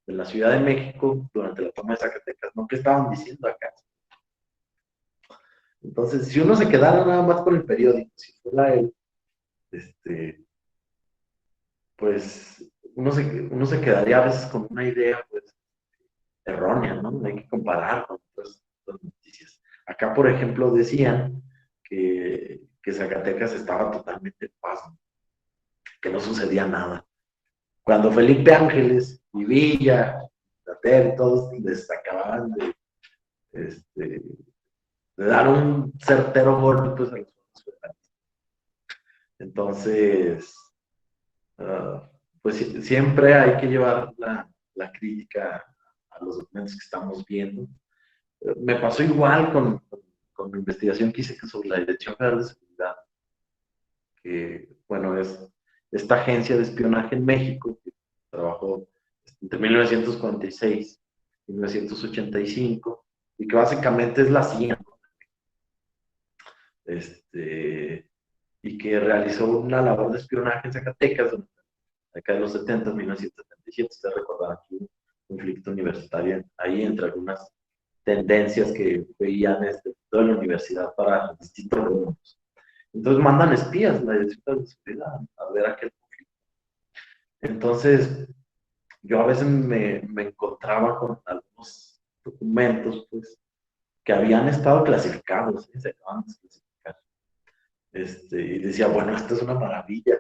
de la Ciudad de México durante la toma de Zacatecas, ¿no? ¿Qué estaban diciendo acá? Entonces, si uno se quedara nada más con el periódico, si fuera él, pues uno se quedaría a veces con una idea, pues, errónea, ¿no? Hay que comparar con otras noticias. Acá, por ejemplo, decían que Zacatecas estaba totalmente en paz, ¿no? Que no sucedía nada. Cuando Felipe Ángeles y Villa, Plater, todos les acababan de dar un certero golpe pues, a los fondos federales. Entonces, uh, pues siempre hay que llevar la crítica a los documentos que estamos viendo. Me pasó igual con la investigación que hice sobre la Dirección Federal de Seguridad, que, bueno, es esta agencia de espionaje en México que trabajó entre 1946 y 1985 y que básicamente es la CIA, ¿no? Y que realizó una labor de espionaje en Zacatecas, acá de los 70, 1977, usted recordará aquí un conflicto universitario ahí entre algunas tendencias que veían toda la universidad para distintos rumos. Entonces mandan espías, la Dirección de Seguridad, a ver aquel conflicto. Entonces, yo a veces me encontraba con algunos documentos, pues, que habían estado clasificados, ¿sí? Se acaban de clasificar. Y decía, bueno, esto es una maravilla.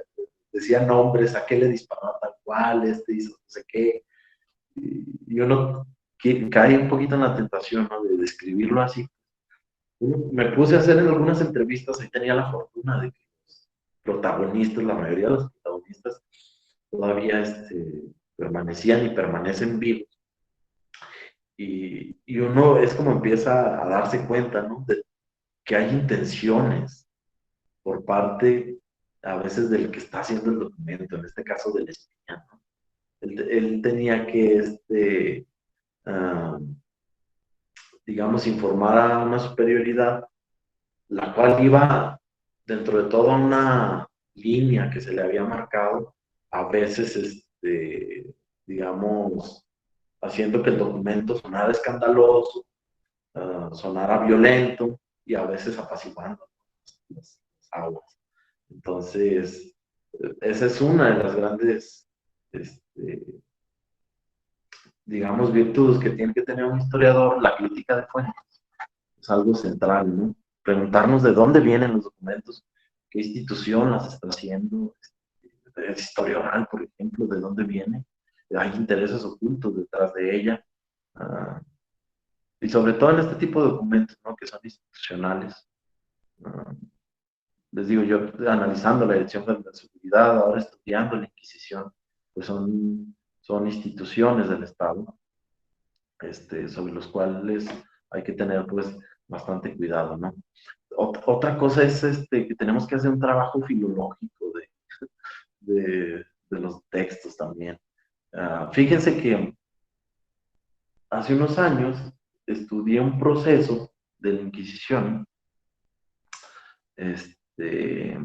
Decía nombres, a qué le disparó a tal cual, hizo no sé qué. Y uno cae un poquito en la tentación, ¿no? De describirlo así. Me puse a hacer en algunas entrevistas, ahí tenía la fortuna de que los protagonistas, la mayoría de los protagonistas, todavía permanecían y permanecen vivos. Y uno es como empieza a darse cuenta, ¿no? De que hay intenciones por parte a veces del que está haciendo el documento, en este caso del espía, ¿no? Él tenía que, digamos, informar a una superioridad, la cual iba dentro de toda una línea que se le había marcado, a veces, digamos, haciendo que el documento sonara escandaloso, sonara violento y a veces apaciguando las aguas. Entonces, esa es una de las grandes, este, digamos, virtudes que tiene que tener un historiador, la crítica de fuentes. Es algo central, ¿no? Preguntarnos de dónde vienen los documentos, qué institución las está haciendo, el historial, por ejemplo, de dónde viene. Hay intereses ocultos detrás de ella. Uh, y sobre todo en este tipo de documentos, ¿no? Que son institucionales. Uh, Les digo yo, analizando la Dirección de la Seguridad, ahora estudiando la Inquisición, pues son instituciones del Estado, sobre los cuales hay que tener pues bastante cuidado, ¿no? Otra cosa es que tenemos que hacer un trabajo filológico de los textos también. Fíjense que hace unos años estudié un proceso de la Inquisición, este,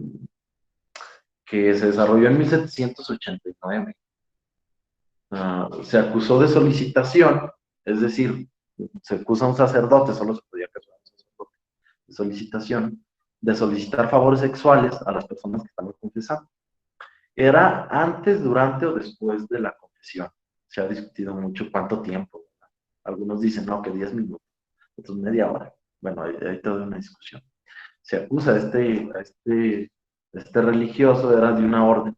que se desarrolló en 1789. Se acusó de solicitación, es decir, se acusa a un sacerdote, solo se podía acusar a un sacerdote, de solicitación, de solicitar favores sexuales a las personas que estaban confesando. Era antes, durante o después de la confesión. Se ha discutido mucho cuánto tiempo. Algunos dicen, no, que 10 minutos, otros media hora. Bueno, hay toda una discusión. Se acusa a este religioso, era de una orden,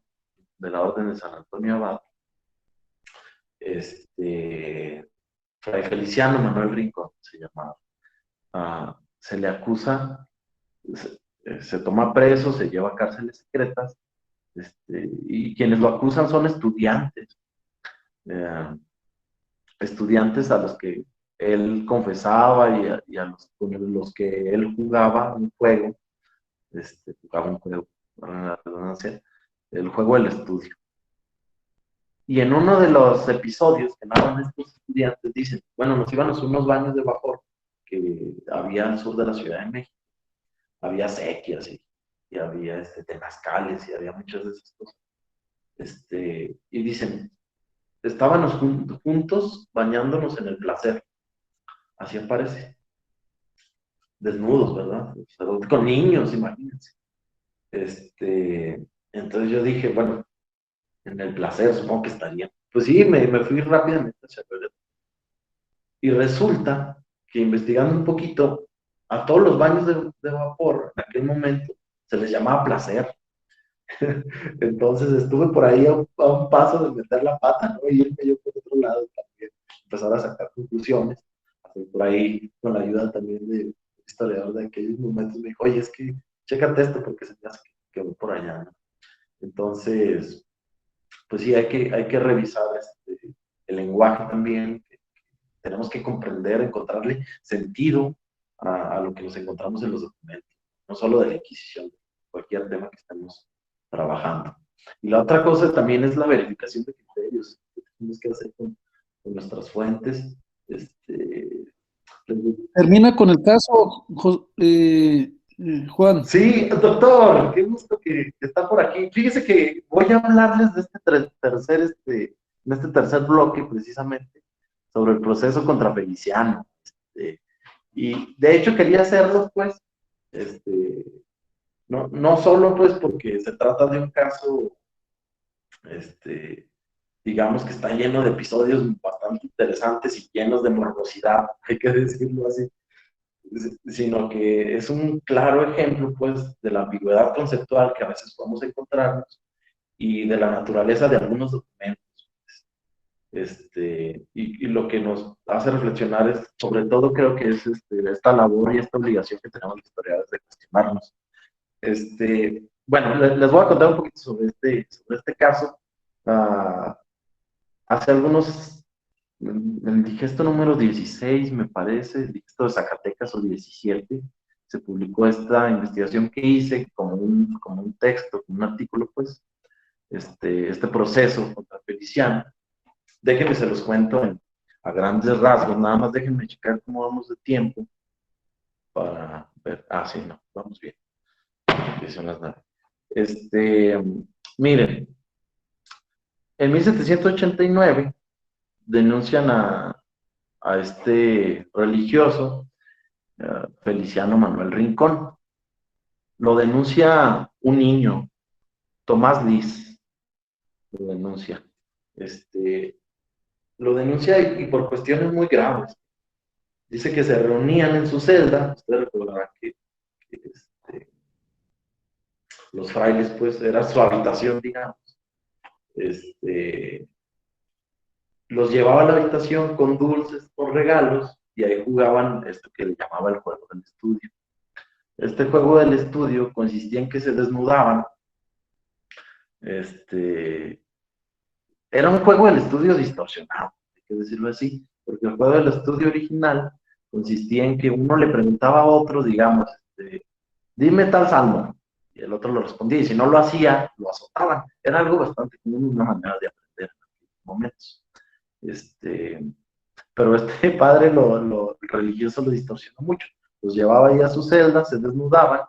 de la orden de San Antonio Abad, Fray Feliciano Manuel Rincón se llamaba. Se le acusa, se toma preso, se lleva a cárceles secretas, y quienes lo acusan son estudiantes, estudiantes a los que él confesaba y a los con los que él jugaba un juego, para la redundancia, el juego del estudio. Y en uno de los episodios que narran estos estudiantes dicen, bueno, nos íbamos a unos baños de vapor que había al sur de la Ciudad de México. Había sequias y había temazcales y había muchas de esas cosas. Y dicen, estábamos juntos bañándonos en el placer. Así aparece. Desnudos, ¿verdad? Con niños, imagínense. Entonces yo dije, bueno, en el placer supongo que estaría. Pues sí, me fui rápidamente hacia Chapultepec. Y resulta que investigando un poquito, a todos los baños de vapor en aquel momento se les llamaba placer. Entonces estuve por ahí a un paso de meter la pata, ¿no? Y él me dio por otro lado también, empezar a sacar conclusiones. Por ahí, con la ayuda también de un historiador de aquellos momentos, me dijo, oye, es que chécate esto porque se me hace que voy por allá, ¿no? Entonces, pues sí, hay que revisar el lenguaje también. Tenemos que comprender, encontrarle sentido a lo que nos encontramos en los documentos, no solo de la Inquisición, de cualquier tema que estemos trabajando. Y la otra cosa también es la verificación de criterios que tenemos que hacer con nuestras fuentes. Termina con el caso, Juan. Sí, doctor, qué gusto que está por aquí. Fíjese que voy a hablarles de en este tercer bloque, precisamente, sobre el proceso contra Feliciano. Y de hecho quería hacerlo, pues, no solo, pues, porque se trata de un caso, digamos que está lleno de episodios bastante interesantes y llenos de morbosidad, hay que decirlo así, sino que es un claro ejemplo, pues, de la ambigüedad conceptual que a veces podemos encontrarnos y de la naturaleza de algunos documentos. Y lo que nos hace reflexionar es, sobre todo, creo que es esta labor y esta obligación que tenemos los historiadores de cuestionarnos. Bueno, les voy a contar un poquito sobre este caso. Hace algunos, el digesto número 16, me parece, el digesto de Zacatecas o 17, se publicó esta investigación que hice como un texto, como un artículo, pues, este proceso contra Feliciano. Déjenme se los cuento a grandes rasgos, nada más déjenme checar cómo vamos de tiempo para ver. Sí, no, vamos bien. Que son las 9. Miren, en 1789 denuncian a este religioso, Feliciano Manuel Rincón. Lo denuncia un niño, Tomás Liz, lo denuncia. Lo denuncia y por cuestiones muy graves. Dice que se reunían en su celda, ustedes recordarán que los frailes, pues, era su habitación, digamos. Los llevaba a la habitación con dulces, con regalos, y ahí jugaban esto que le llamaba el juego del estudio. Este juego del estudio consistía en que se desnudaban. Era un juego del estudio distorsionado, hay que decirlo así, porque el juego del estudio original consistía en que uno le preguntaba a otro, digamos, dime tal salmo. Y el otro lo respondía, y si no lo hacía, lo azotaban. Era algo bastante común, una manera de aprender en aquellos momentos. Pero este padre, lo religioso lo distorsionó mucho. Los llevaba ahí a su celda, se desnudaban,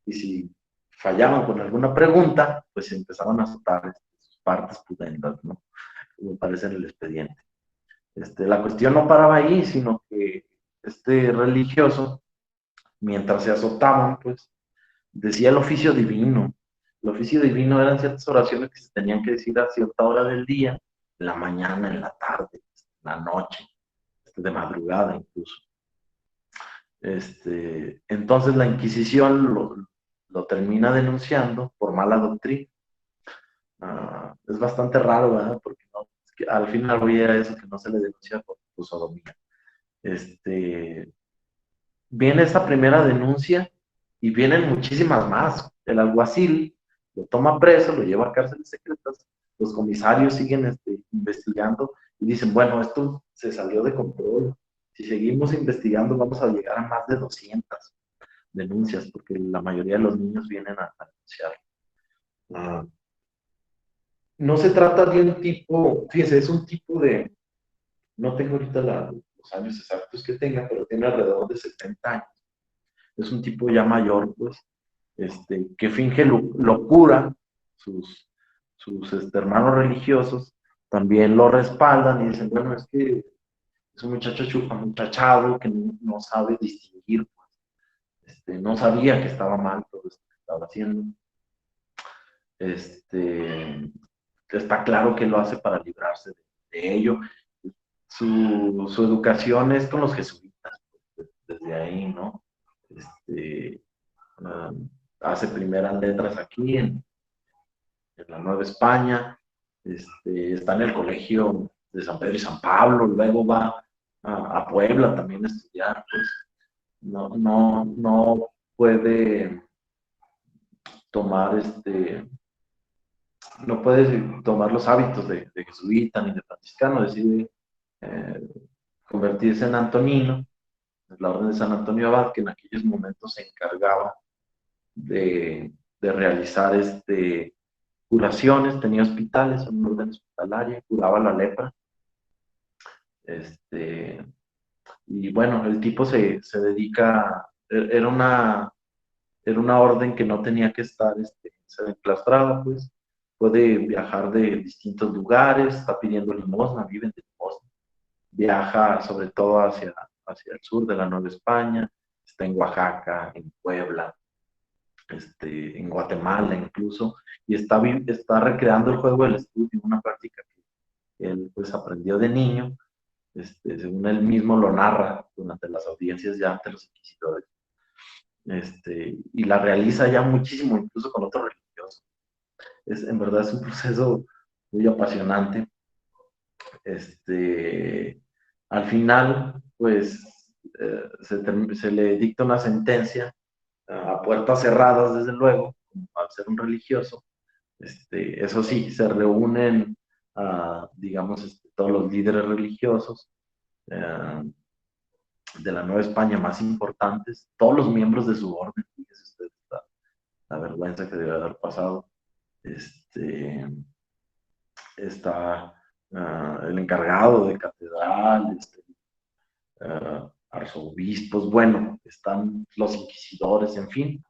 y si fallaban con alguna pregunta, pues empezaban a azotar sus partes pudendas, ¿no? Como aparece en el expediente. La cuestión no paraba ahí, sino que este religioso, mientras se azotaban, pues, decía el oficio divino. El oficio divino eran ciertas oraciones que se tenían que decir a cierta hora del día, en la mañana, en la tarde, en la noche, de madrugada incluso. Entonces la Inquisición lo termina denunciando por mala doctrina. Es bastante raro, ¿verdad? Porque no, es que al final voy a eso que no se le denuncia por sodomía. Viene esta primera denuncia y vienen muchísimas más. El alguacil lo toma preso, lo lleva a cárceles secretas, los comisarios siguen investigando y dicen, bueno, esto se salió de control. Si seguimos investigando vamos a llegar a más de 200 denuncias, porque la mayoría de los niños vienen a denunciar. No se trata de un tipo, fíjense, es un tipo de, no tengo ahorita los años exactos que tenga, pero tiene alrededor de 70 años. Es un tipo ya mayor, pues, que finge locura. Sus hermanos religiosos también lo respaldan y dicen, bueno, es que es un muchacho muchachado que no sabe distinguir, pues, no sabía que estaba mal todo esto que estaba haciendo. Está claro que lo hace para librarse de ello. Su educación es con los jesuitas, pues, desde ahí, ¿no? Hace primeras letras aquí en la Nueva España, está en el colegio de San Pedro y San Pablo, luego va a Puebla también a estudiar, pues no puede tomar no puede tomar los hábitos de jesuita ni de franciscano, decide convertirse en antonino, en la orden de San Antonio Abad, que en aquellos momentos se encargaba de realizar curaciones, tenía hospitales, una orden hospitalaria, curaba la lepra. Y bueno, el tipo se dedica, era una orden que no tenía que estar enclaustrada, pues puede viajar de distintos lugares, está pidiendo limosna, vive de limosna, viaja sobre todo hacia el sur de la Nueva España, está en Oaxaca, en Puebla, en Guatemala incluso, y está recreando el juego del estudio, una práctica que él pues aprendió de niño, según él mismo lo narra durante las audiencias ya ante los inquisidores, y la realiza ya muchísimo, incluso con otros religiosos. En verdad es un proceso muy apasionante. Al final, pues, se le dicta una sentencia a puertas cerradas, desde luego, al ser un religioso. Eso sí, se reúnen, digamos, todos los líderes religiosos de la Nueva España más importantes, todos los miembros de su orden, fíjese usted la vergüenza que debe haber pasado. Está el encargado de catedral, arzobispos, bueno, están los inquisidores, en fin,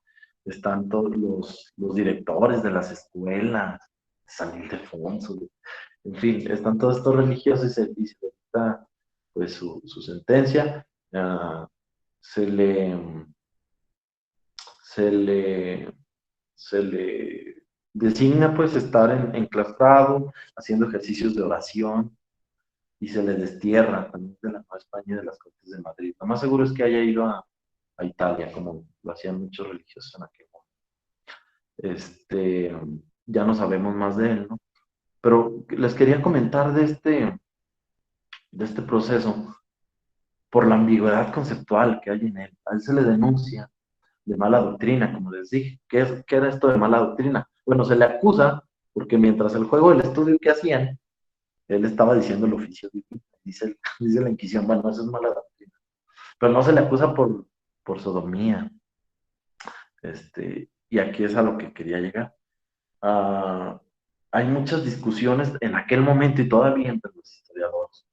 están todos los directores de las escuelas, San Ildefonso, en fin, están todos estos religiosos y se dicta pues su sentencia. Se le, se le, se le designa pues estar enclaustrado, haciendo ejercicios de oración, y se le destierra también de la Nueva España y de las Cortes de Madrid. Lo más seguro es que haya ido a Italia, como lo hacían muchos religiosos en aquel momento. Ya no sabemos más de él, ¿no? Pero les quería comentar de este proceso por la ambigüedad conceptual que hay en él. A él se le denuncia de mala doctrina, como les dije. ¿Qué era esto de mala doctrina? Bueno, se le acusa porque mientras el juego del estudio que hacían, él estaba diciendo el oficio divino. Dice la Inquisición, bueno, eso es mala doctrina. Pero no se le acusa por sodomía. Y aquí es a lo que quería llegar. Ah, hay muchas discusiones en aquel momento y todavía entre los historiadores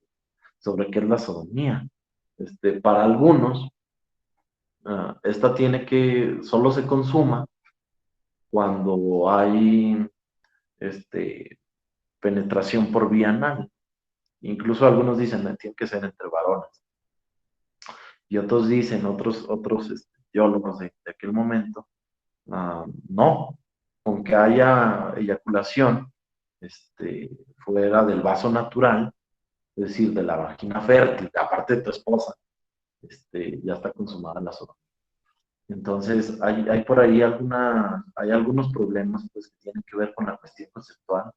sobre qué es la sodomía. Para algunos, esta tiene que, solo se consuma cuando hay penetración por vía anal. Incluso algunos dicen que tiene que ser entre varones. Y otros dicen, otros teólogos de aquel momento, no, aunque haya eyaculación fuera del vaso natural, es decir, de la vagina fértil, aparte de tu esposa, ya está consumada la sodomía. Entonces, hay por ahí hay algunos problemas pues, que tienen que ver con la cuestión conceptual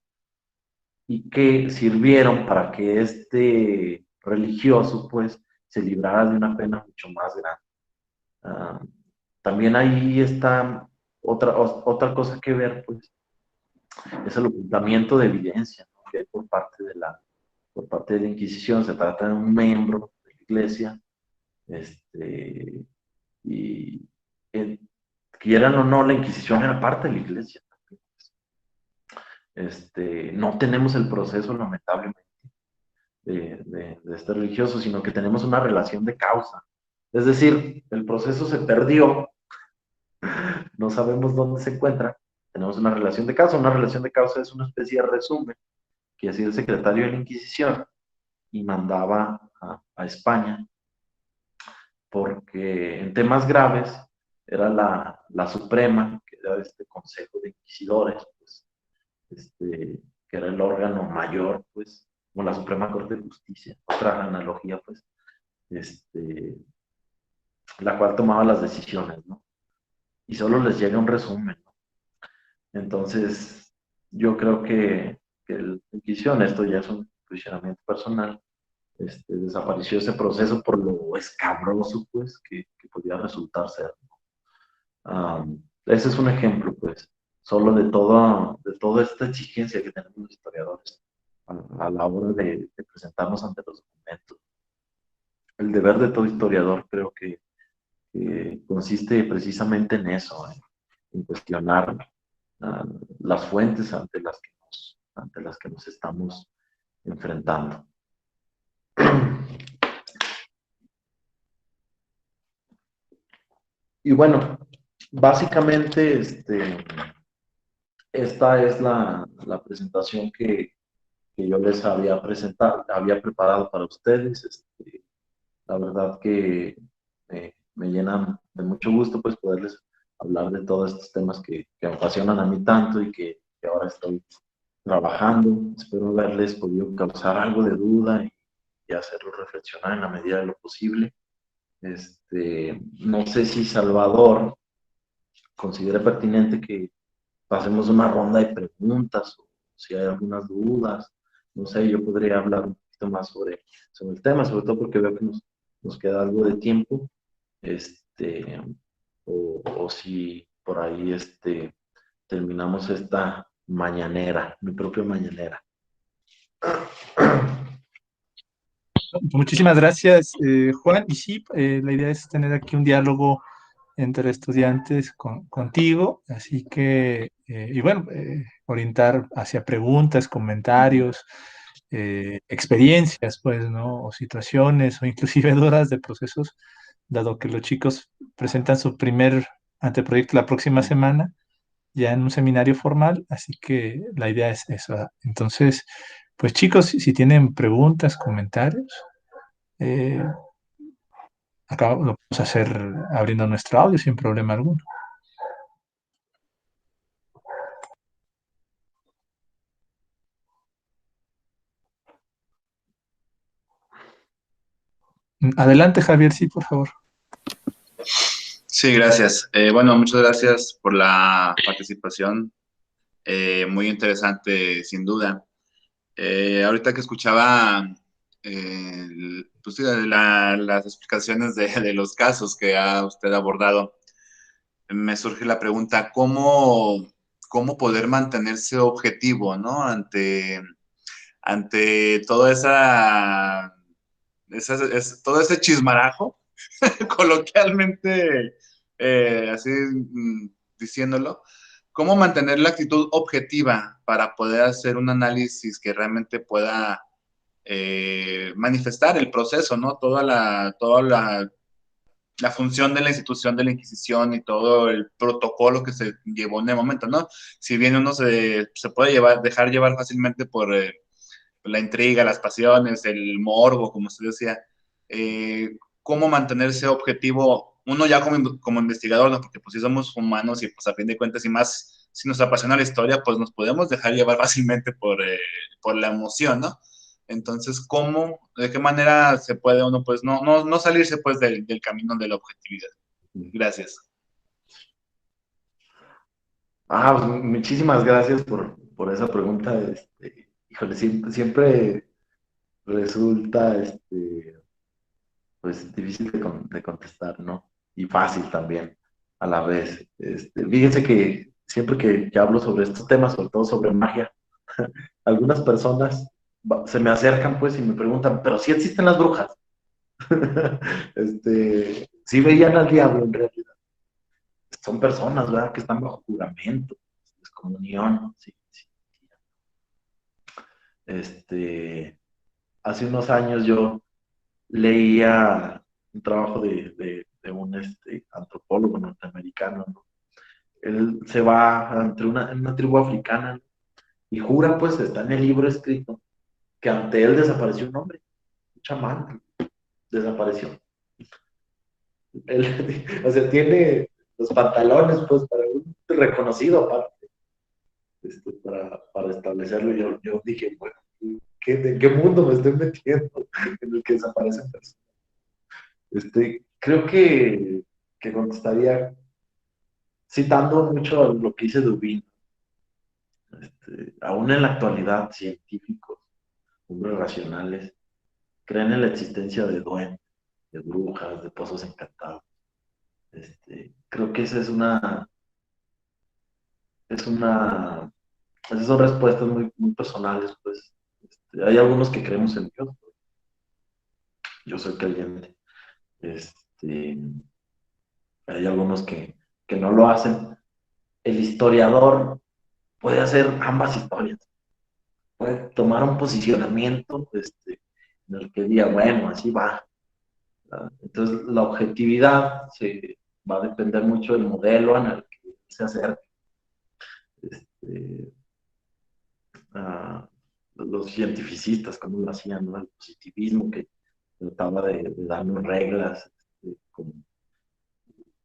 y que sirvieron para que este religioso pues se librara de una pena mucho más grande. Ah, también ahí está otra cosa que ver, pues, es el ocultamiento de evidencia, ¿no?, que hay por parte de la Inquisición. Se trata de un miembro de la Iglesia, y quieran o no, la Inquisición era parte de la Iglesia. No tenemos el proceso, lamentablemente, de este religioso, sino que tenemos una relación de causa. Es decir, el proceso se perdió, no sabemos dónde se encuentra, tenemos una relación de causa. Una relación de causa es una especie de resumen que hacía el secretario de la Inquisición y mandaba a España, porque en temas graves era la Suprema, que era este Consejo de Inquisidores, pues, que era el órgano mayor, pues, como la Suprema Corte de Justicia, otra analogía, pues, la cual tomaba las decisiones, ¿no? Y solo les llega un resumen, ¿no? Entonces, yo creo que la Inquisición, esto ya es un posicionamiento personal, desapareció ese proceso por lo escabroso, pues, que podía resultar ser. Ese es un ejemplo, pues, solo de toda esta exigencia que tenemos los historiadores a la hora de presentarnos ante los documentos. El deber de todo historiador creo que consiste precisamente en eso, en cuestionar las fuentes ante las que nos estamos enfrentando. Y bueno, básicamente esta es la presentación que yo les había presentado, había preparado para ustedes. La verdad que me llenan de mucho gusto pues poderles hablar de todos estos temas que me apasionan a mí tanto y que ahora estoy trabajando. Espero haberles podido causar algo de duda y hacerlos reflexionar en la medida de lo posible. No sé si Salvador considera pertinente que pasemos una ronda de preguntas o si hay algunas dudas. No sé, yo podría hablar un poquito más sobre el tema, sobre todo porque veo que nos queda algo de tiempo. Este, o si por ahí terminamos esta mañanera, mi propia mañanera. Muchísimas gracias, Juan. Y sí, la idea es tener aquí un diálogo entre estudiantes contigo, así que, y bueno, orientar hacia preguntas, comentarios, experiencias, pues, ¿no? O situaciones, o inclusive dudas de procesos, dado que los chicos presentan su primer anteproyecto la próxima semana, ya en un seminario formal, así que la idea es eso. Entonces, pues chicos, si tienen preguntas, comentarios, eh, acá lo podemos hacer abriendo nuestro audio sin problema alguno. Adelante, Javier, sí, por favor. Sí, gracias. Bueno, muchas gracias por la participación. Muy interesante, sin duda. Ahorita que escuchaba pues, sí, las explicaciones de los casos que ha usted abordado, me surge la pregunta, ¿cómo poder mantenerse objetivo, ¿no? Ante toda todo ese chismarajo, coloquialmente así diciéndolo, ¿cómo mantener la actitud objetiva para poder hacer un análisis que realmente pueda manifestar el proceso, ¿no? La función de la institución de la Inquisición y todo el protocolo que se llevó en el momento, ¿no? Si bien uno se puede dejar llevar fácilmente por la intriga, las pasiones, el morbo, como usted decía, cómo mantenerse objetivo, uno ya como investigador, ¿no? Porque pues si somos humanos y pues a fin de cuentas y más si nos apasiona la historia, pues nos podemos dejar llevar fácilmente por la emoción, ¿no? Entonces, de qué manera se puede uno, pues, no salirse, pues, del camino de la objetividad? Gracias. Pues, muchísimas gracias por esa pregunta. Híjole, siempre resulta, pues, difícil de contestar, ¿no? Y fácil también, a la vez. Fíjense que siempre que hablo sobre estos temas, sobre todo sobre magia, algunas personas se me acercan, pues, y me preguntan, ¿pero sí existen las brujas? Sí veían al diablo en realidad. Son personas, ¿verdad? Que están bajo juramento, excomunión, sí, sí. Hace unos años yo leía un trabajo de un antropólogo norteamericano, ¿no? Él se va en una tribu africana, ¿no? Y jura, pues, está en el libro escrito, que ante él desapareció un hombre, un chamán, desapareció. Él, o sea, tiene los pantalones, pues, para un reconocido aparte, para establecerlo. Yo dije, bueno, ¿en qué mundo me estoy metiendo en el que desaparecen personas? Creo que contestaría citando mucho lo que dice Dubin. Aún en la actualidad, científicos, hombres racionales, creen en la existencia de duendes, de brujas, de pozos encantados. Creo que esa esas son respuestas muy, muy personales, pues. Hay algunos que creemos en Dios. Yo soy creyente. Este, Hay algunos que no lo hacen. El historiador puede hacer ambas historias. Puede tomar un posicionamiento en el que diga, bueno, así va. Entonces, la objetividad va a depender mucho del modelo en el que se acerque. Este, los cientificistas, como lo hacían, ¿no? El positivismo que trataba de darnos reglas,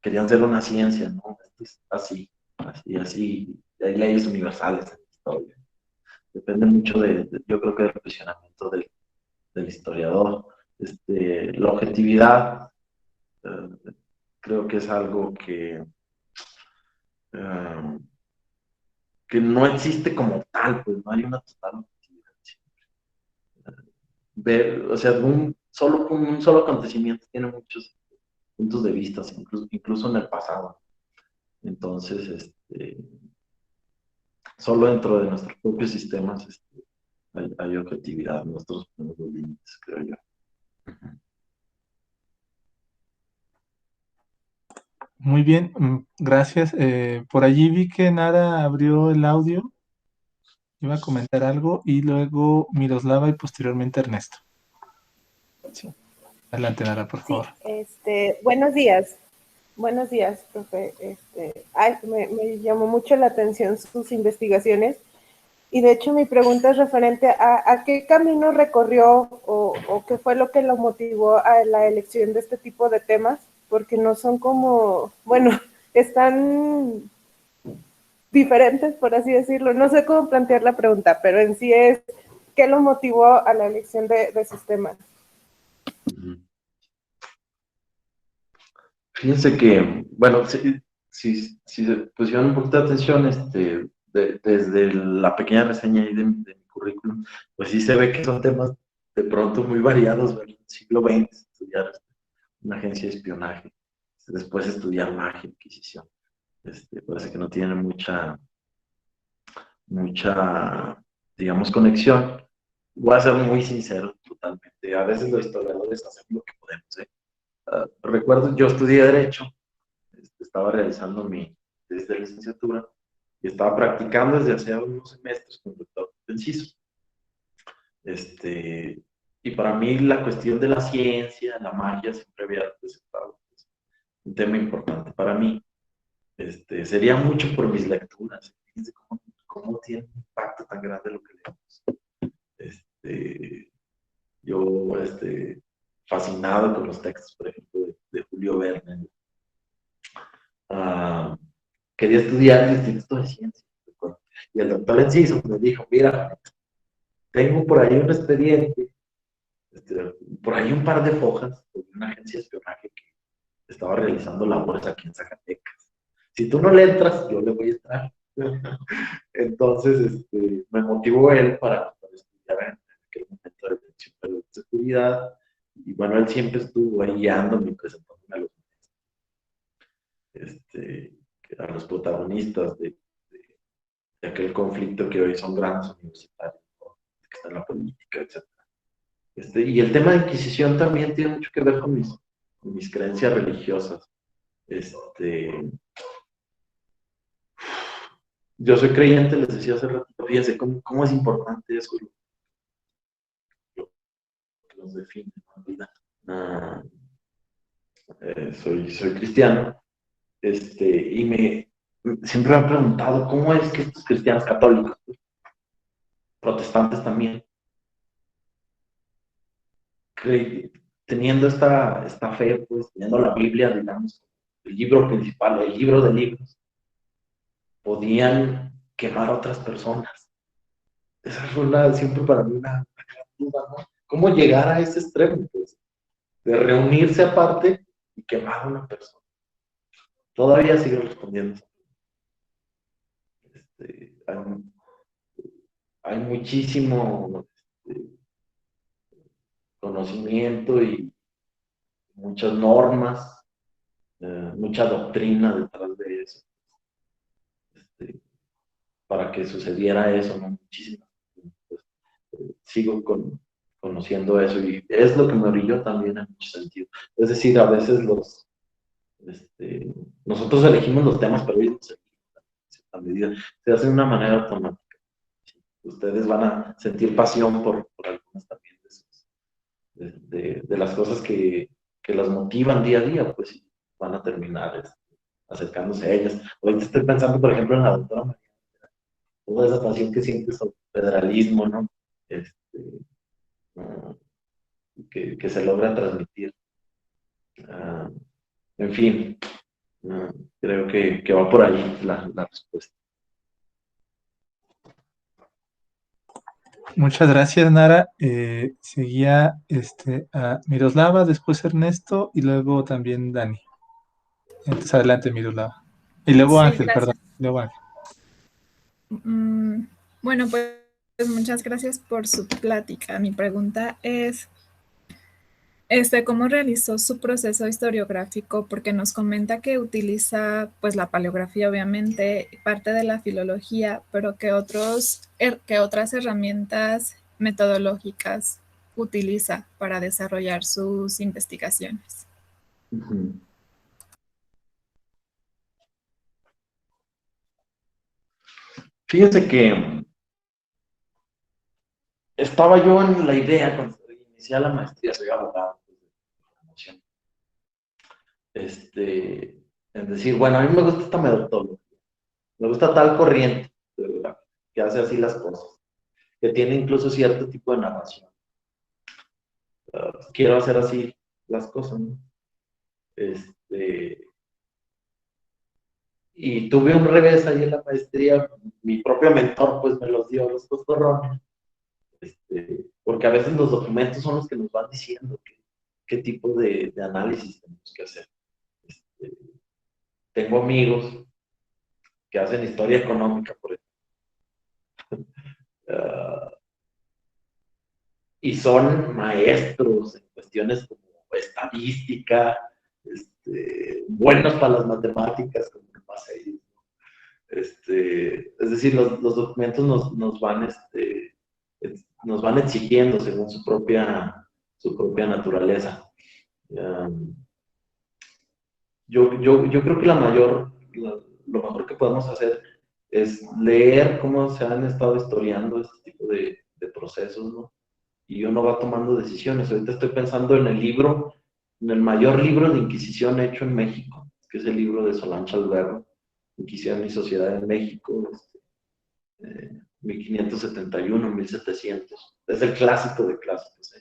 querían ser una ciencia, ¿no? Es así, así, así. Hay leyes universales en la historia. Depende mucho yo creo que del posicionamiento del historiador. La objetividad, creo que es algo eh, que no existe como tal, pues no hay una total objetividad. O sea, un solo acontecimiento tiene muchos puntos de vista, incluso en el pasado. Entonces, solo dentro de nuestros propios sistemas hay objetividad, nosotros ponemos los límites, creo yo. Muy bien, gracias. Por allí vi que Nara abrió el audio, iba a comentar algo, y luego Miroslava y posteriormente Ernesto. Sí. Adelante, Nara, por favor. Buenos días, profe. Me llamó mucho la atención sus investigaciones y de hecho mi pregunta es referente a qué camino recorrió o qué fue lo que lo motivó a la elección de este tipo de temas, porque no son como, bueno, están diferentes, por así decirlo. No sé cómo plantear la pregunta, pero en sí es, ¿qué lo motivó a la elección de esos temas? Fíjense que, bueno, si se pusieron un poquito de atención, desde la pequeña reseña ahí de mi currículum, pues sí se ve que son temas de pronto muy variados, ¿verdad? Siglo XX, estudiar una agencia de espionaje, después estudiar magia, inquisición. Parece que no tienen mucha, digamos, conexión. Voy a ser muy sincero, totalmente. A veces los historiadores hacemos lo que podemos, ¿eh? Recuerdo, yo estudié Derecho, estaba realizando mi tesis de licenciatura y estaba practicando desde hace unos semestres con el doctor Enciso. Y para mí la cuestión de la ciencia, la magia, siempre había representado un tema importante para mí. Sería mucho por mis lecturas. Fíjense cómo tiene un impacto tan grande lo que leemos. Yo, fascinado con los textos, por ejemplo, de Julio Verne. Quería estudiar el Instituto de Ciencias. Y el doctor Enciso me dijo, mira, tengo por ahí un expediente, por ahí un par de hojas de una agencia de espionaje que estaba realizando labores aquí en Zacatecas. Si tú no le entras, yo le voy a entrar. Entonces, me motivó él para estudiar en aquel momento de atención de seguridad. Y bueno, él siempre estuvo ahí guiándome y presentándome a los protagonistas de aquel conflicto que hoy son grandes universitarios, ¿no? Que está en la política, etc. Y el tema de Inquisición también tiene mucho que ver con mis creencias religiosas. Yo soy creyente, les decía hace rato, fíjense cómo es importante eso, lo que nos define en la vida. Soy cristiano, y siempre me han preguntado cómo es que estos cristianos católicos, protestantes también, teniendo esta fe, pues teniendo la Biblia, digamos, el libro principal, el libro de libros, podían quemar a otras personas. Esa fue siempre para mí una gran duda, ¿no? ¿Cómo llegar a ese extremo, pues? De reunirse aparte y quemar a una persona. Todavía sigo respondiendo. Hay muchísimo conocimiento y muchas normas, mucha doctrina detrás de eso. Para que sucediera eso, ¿no? Muchísimas. Pues, sigo conociendo eso y es lo que me orilló también en mucho sentido. Es decir, a veces nosotros elegimos los temas, pero ellos se medida, se hace de una manera automática. Ustedes van a sentir pasión por algunas también de las cosas que las motivan día a día, pues van a terminar acercándose a ellas. Ahorita estoy pensando, por ejemplo, en la doctora María, toda esa pasión que siente sobre el federalismo, ¿no? Que se logra transmitir. En fin, creo que va por ahí la respuesta. Muchas gracias, Nara. Seguía a Miroslava, después Ernesto y luego también Dani. Entonces, adelante, Miroslava. Y luego Sí, Ángel, gracias. perdón. Luego Ángel. Bueno, pues muchas gracias por su plática. Mi pregunta es, ¿cómo realizó su proceso historiográfico? Porque nos comenta que utiliza, pues, la paleografía, obviamente, parte de la filología, pero que otras herramientas metodológicas utiliza para desarrollar sus investigaciones. Fíjense que estaba yo en la idea cuando inicié la maestría, soy abogado de formación. Es decir, bueno, a mí me gusta esta metodología, me gusta tal corriente que hace así las cosas, que tiene incluso cierto tipo de narración. Quiero hacer así las cosas, ¿no? Y tuve un revés ahí en la maestría, mi propio mentor pues me los dio los coscorrones, porque a veces los documentos son los que nos van diciendo qué tipo de análisis tenemos que hacer. Tengo amigos que hacen historia económica, por ejemplo, y son maestros en cuestiones como estadística, buenos para las matemáticas, como más ellos. Es decir, los documentos nos van exigiendo según su propia naturaleza. yo creo que lo mejor que podemos hacer es leer cómo se han estado historiando este tipo de procesos, ¿no? Y uno va tomando decisiones. Ahorita estoy pensando en el mayor libro de Inquisición hecho en México, que es el libro de Solange Alberro, Inquisición y Sociedad en México, 1571-1700. Es el clásico de clásicos,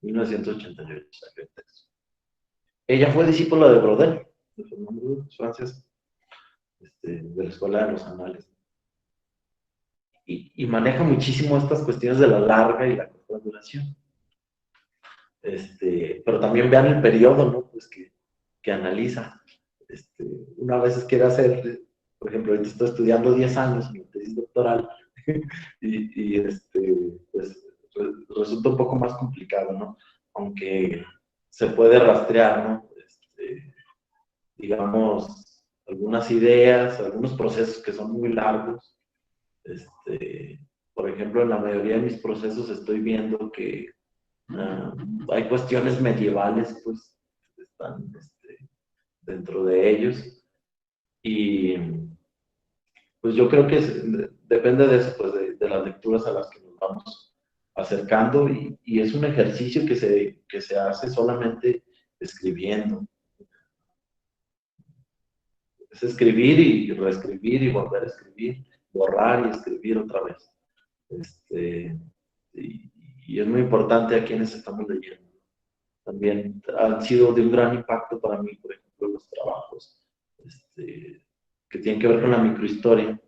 1988 salió el texto. Ella fue discípula de Brodel, de Fernando Brodel, francés, de la Escuela de los Anales. Y maneja muchísimo estas cuestiones de la larga y la corta duración. Pero también vean el periodo, ¿no? Pues que analiza. Una vez quiere hacer, por ejemplo, ahorita estoy estudiando 10 años en mi tesis doctoral y pues resulta un poco más complicado, ¿no? Aunque se puede rastrear, ¿no? Digamos, algunas ideas, algunos procesos que son muy largos. Por ejemplo, en la mayoría de mis procesos estoy viendo que hay cuestiones medievales, pues, que están dentro de ellos. Y pues yo creo que depende de eso, pues, de las lecturas a las que nos vamos acercando y es un ejercicio que se hace solamente escribiendo. Es escribir y reescribir y volver a escribir, borrar y escribir otra vez. Y es muy importante a quienes estamos leyendo. También han sido de un gran impacto para mí, por ejemplo, los trabajos que tienen que ver con la microhistoria,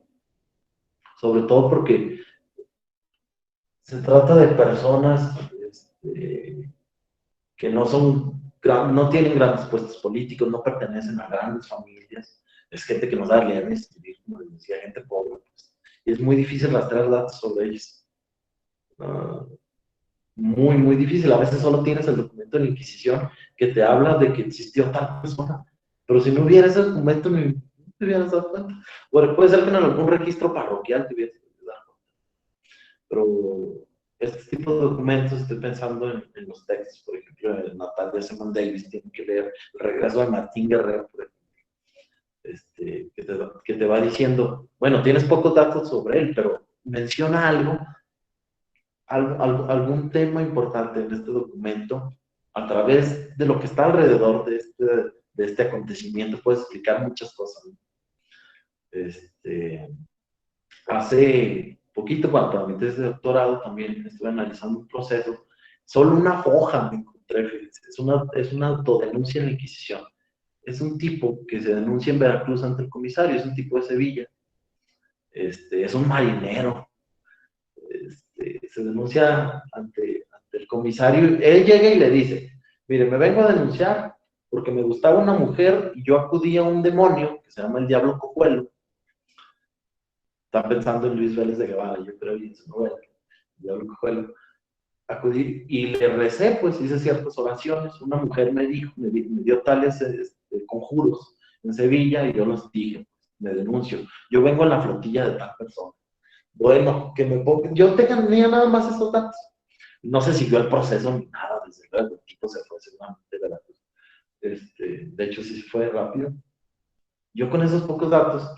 sobre todo porque se trata de personas que no tienen grandes puestos políticos, no pertenecen a grandes familias, es gente que no sabe leer ni escribir, como les decía, gente pobre, pues, y es muy difícil rastrear datos sobre ellos. Muy, muy difícil. A veces solo tienes el documento de la Inquisición que te habla de que existió tal persona, pero si no hubiera ese documento, ni te hubieras dado cuenta. Bueno, puede ser que en algún registro parroquial te hubieras dado cuenta. Pero este tipo de documentos, estoy pensando en los textos, por ejemplo, de Natalia Seman Davis, tiene que leer El regreso de Martín Guerrero, por ejemplo, que te va diciendo, bueno, tienes pocos datos sobre él, pero menciona algún tema importante en este documento, a través de lo que está alrededor de este acontecimiento, puedes explicar muchas cosas. Hace poquito, cuando mi tesis de doctorado, también estuve analizando un proceso, solo una hoja me encontré, es una autodenuncia en la Inquisición. Es un tipo que se denuncia en Veracruz ante el comisario, es un tipo de Sevilla, es un marinero, se denuncia ante el comisario, él llega y le dice, mire, me vengo a denunciar porque me gustaba una mujer y yo acudí a un demonio que se llama el Diablo Cojuelo. Está pensando en Luis Vélez de Guevara, yo creo, y en su novela, el Diablo Cojuelo. Acudí y le recé, pues hice ciertas oraciones, una mujer me dio tales conjuros en Sevilla y yo los dije, me denuncio, yo vengo en la flotilla de tal persona. Bueno, que me ponga, yo tenía nada más esos datos. No se siguió el proceso ni nada, desde luego, el tipo se fue seguramente de la cruz. De hecho, sí fue rápido. Yo con esos pocos datos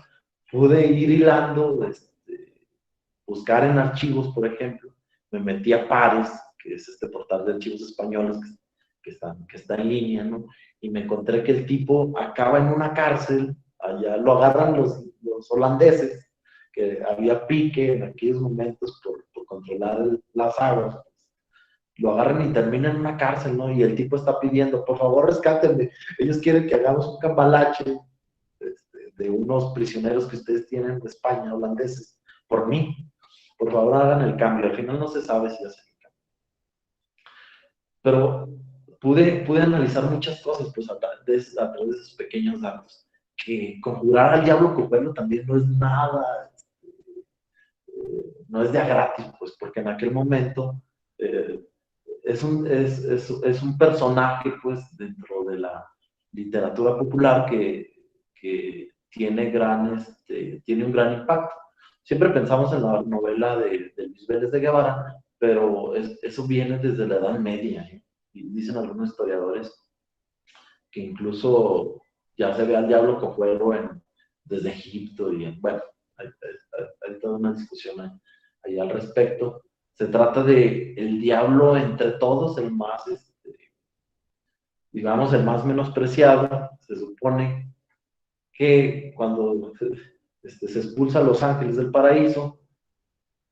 pude ir hilando, buscar en archivos, por ejemplo, me metí a Pares, que es este portal de archivos españoles que está en línea, ¿no? Y me encontré que el tipo acaba en una cárcel, allá lo agarran los holandeses, que había pique en aquellos momentos por controlar las aguas, lo agarran y termina en una cárcel, ¿no? Y el tipo está pidiendo, por favor, rescátenme, ellos quieren que hagamos un cambalache de unos prisioneros que ustedes tienen de España, holandeses, por mí, por favor hagan el cambio. Al final no se sabe si hacen el cambio. Pero pude analizar muchas cosas, pues a través de esos pequeños datos, que conjurar al Diablo Cojuelo también no es nada, no es de a gratis, pues, porque en aquel momento es un personaje, pues, dentro de la literatura popular que tiene un gran impacto. Siempre pensamos en la novela de Luis Vélez de Guevara, pero eso viene desde la Edad Media, ¿eh? Y dicen algunos historiadores que incluso ya se ve al diablo cojuelo desde Egipto bueno, hay toda una discusión ahí al respecto. Se trata de el diablo entre todos, el más, digamos, el más menospreciado. Se supone que cuando se expulsa a los ángeles del paraíso,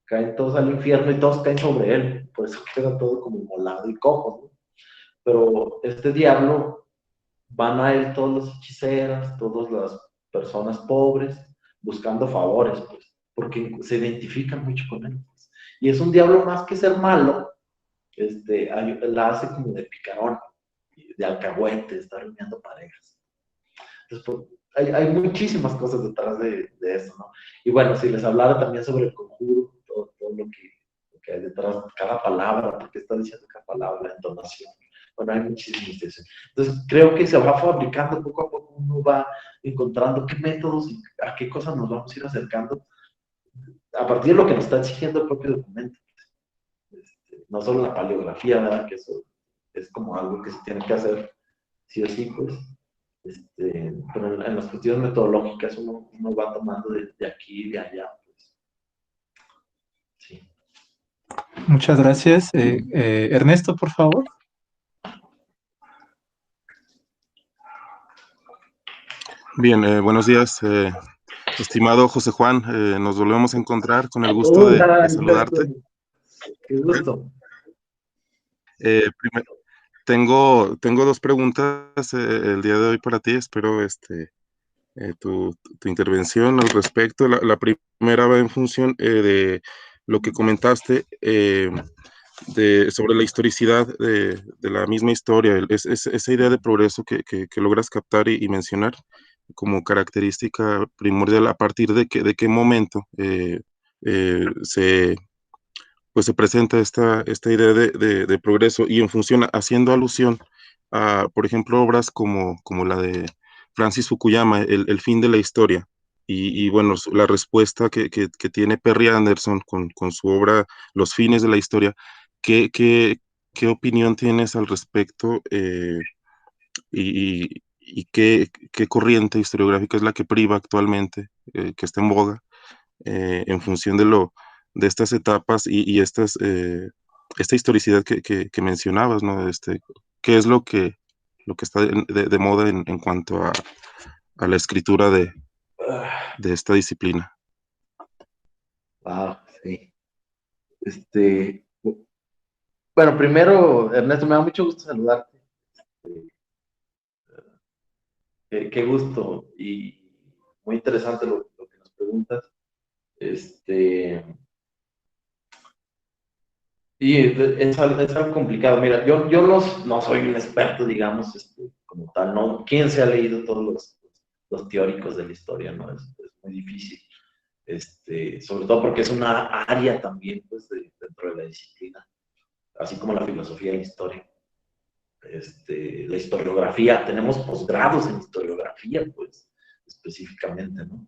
caen todos al infierno y todos caen sobre él, por eso queda todo como molado y cojo, ¿no? Pero este diablo, van a él todas las hechiceras, todas las personas pobres, buscando favores, pues, porque se identifican mucho con él, pues. Y es un diablo más que ser malo, la hace como de picarón, de alcahuete, está reuniendo parejas. Entonces, pues, hay muchísimas cosas detrás de eso, ¿no? Y bueno, si les hablara también sobre el conjuro, todo lo que hay detrás de cada palabra, porque está diciendo cada palabra, la entonación. Bueno, hay muchísimas de eso. Entonces, creo que se va fabricando poco a poco, uno va encontrando qué métodos y a qué cosas nos vamos a ir acercando a partir de lo que nos está exigiendo el propio documento. No solo la paleografía, ¿verdad? Que eso es como algo que se tiene que hacer sí o sí, pues. Pero en las cuestiones metodológicas uno va tomando de aquí y de allá, pues. Sí. Muchas gracias. Ernesto, por favor. Bien, buenos días, estimado José Juan. Nos volvemos a encontrar con el gusto de saludarte. Qué gusto. Tengo dos preguntas el día de hoy para ti. Espero tu intervención al respecto. La primera va en función de lo que comentaste sobre la historicidad de la misma historia, esa idea de progreso que logras captar y mencionar como característica primordial. ¿A partir de qué momento se presenta esta idea de progreso, y en función, haciendo alusión a, por ejemplo, obras como la de Francis Fukuyama, el fin de la historia? Y bueno, la respuesta que tiene Perry Anderson con su obra Los fines de la historia. ¿Qué opinión tienes al respecto? Y qué corriente historiográfica es la que priva actualmente, que está en boga, en función de estas etapas y esta historicidad que mencionabas, ¿no? ¿Qué es lo que está de moda en cuanto a la escritura de esta disciplina? Sí. Bueno, primero, Ernesto, me da mucho gusto saludarte. Qué gusto y muy interesante lo que nos preguntas. Y es algo complicado. Mira, yo no soy un experto, digamos, como tal, ¿no? ¿Quién se ha leído todos los teóricos de la historia, no? Es muy difícil. Sobre todo porque es una área también, pues, dentro de la disciplina, así como la filosofía de la historia. La historiografía, tenemos posgrados en historiografía, pues, específicamente, ¿no?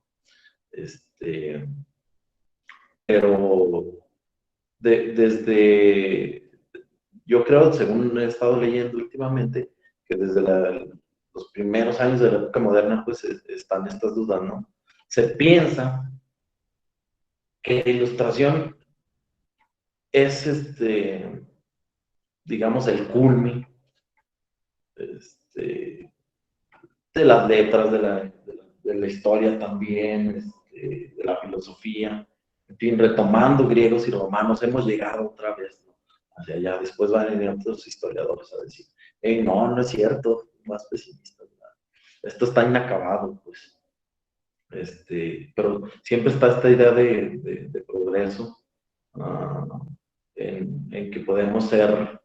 Pero yo creo, según he estado leyendo últimamente, que desde los primeros años de la época moderna, pues, están estas dudas, ¿no? Se piensa que la ilustración es, digamos, el culmen de las letras, de la historia también, de la filosofía. En fin, retomando griegos y romanos, hemos llegado otra vez, ¿no?, hacia allá. Después van a venir otros historiadores a decir, no es cierto, más pesimistas, ¿verdad? Esto está inacabado, pues. Pero siempre está esta idea de progreso, en que podemos ser,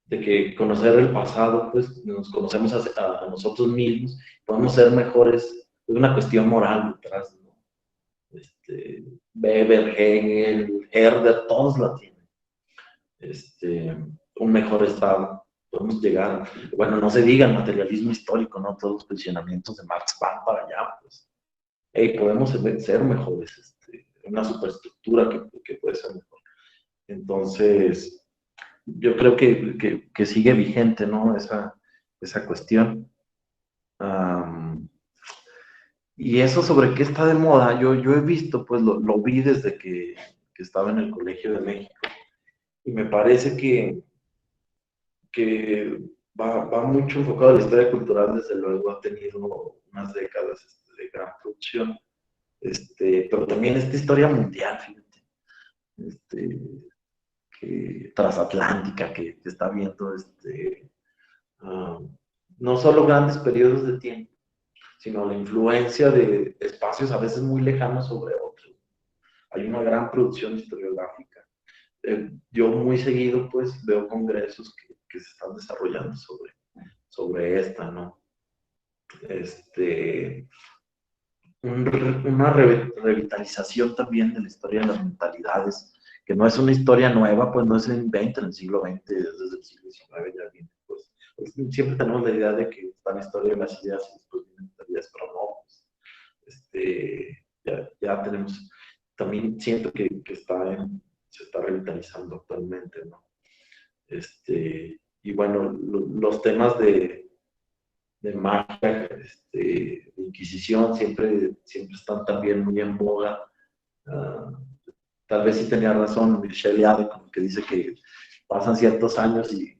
de que conocer el pasado, pues nos conocemos a nosotros mismos, podemos ser mejores. Es una cuestión moral detrás, ¿no? Weber, Hegel, Herder, todos la tienen. Un mejor estado. Podemos llegar, bueno, no se diga el materialismo histórico, ¿no? Todos los posicionamientos de Marx van para allá, pues. Podemos ser mejores, una superestructura que puede ser mejor. Entonces, yo creo que sigue vigente, ¿no? Esa cuestión. Y eso sobre qué está de moda, yo he visto, pues lo vi desde que estaba en el Colegio de México, y me parece que va mucho enfocado a la historia cultural, desde luego ha tenido unas décadas de gran producción, pero también esta historia mundial, fíjate, transatlántica, que está viendo no solo grandes periodos de tiempo, sino la influencia de espacios a veces muy lejanos sobre otros. Hay una gran producción historiográfica. Yo muy seguido pues veo congresos que se están desarrollando sobre esta, ¿no? Una revitalización también de la historia de las mentalidades, que no es una historia nueva, pues no es en el siglo XX, desde el siglo XIX ya viene, pues siempre tenemos la idea de que está la historia de las ideas y después vienen las ideas, pero no, pues, ya tenemos, también siento que se está revitalizando actualmente, ¿no? Y bueno, los temas de magia, de Inquisición, siempre están también muy en boga. Tal vez sí tenía razón Michelle Ade, como que dice que pasan ciertos años y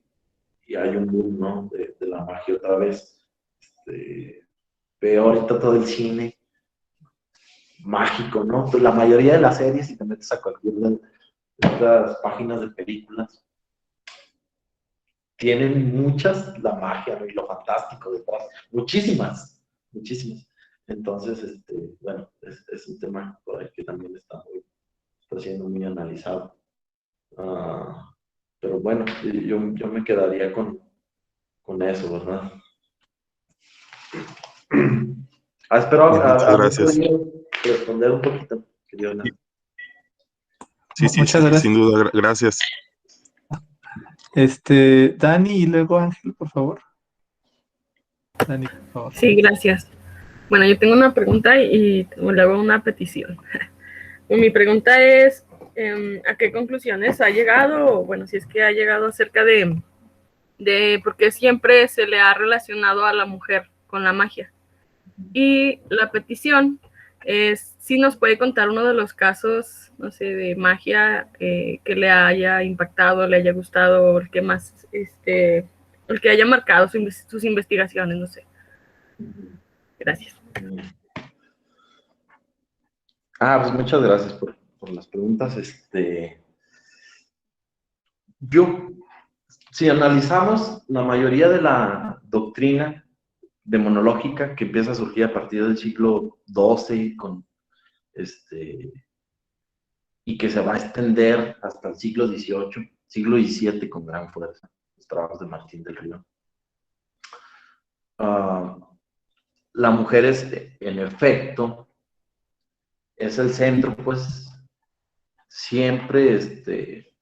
hay un boom, ¿no? de la magia otra vez. Veo ahorita todo el cine mágico, ¿no? Pues la mayoría de las series, si te metes a cualquier de estas páginas de películas, tienen muchas la magia, ¿no? Y lo fantástico detrás. Muchísimas. Entonces, bueno, es un tema por ahí que también está siendo muy analizado. Pero bueno, yo me quedaría con eso, ¿verdad? Espero Bien, muchas haber gracias. podido responder un poquito, querido Nando. Muchas gracias. Sin duda, gracias. Dani y luego Ángel, por favor. Dani, por favor. Sí, gracias. Bueno, yo tengo una pregunta y luego una petición. Mi pregunta es, ¿a qué conclusiones ha llegado? O bueno, si es que ha llegado acerca de por qué siempre se le ha relacionado a la mujer con la magia. Y la petición es si nos puede contar uno de los casos, no sé, de magia que le haya impactado, le haya gustado, el que más, el que haya marcado sus investigaciones, no sé. Gracias. Pues muchas gracias por las preguntas. Si analizamos la mayoría de la doctrina demonológica que empieza a surgir a partir del siglo XII y que se va a extender hasta el siglo XVIII, siglo XVII con gran fuerza, los trabajos de Martín del Río. La mujer en efecto, es el centro, pues siempre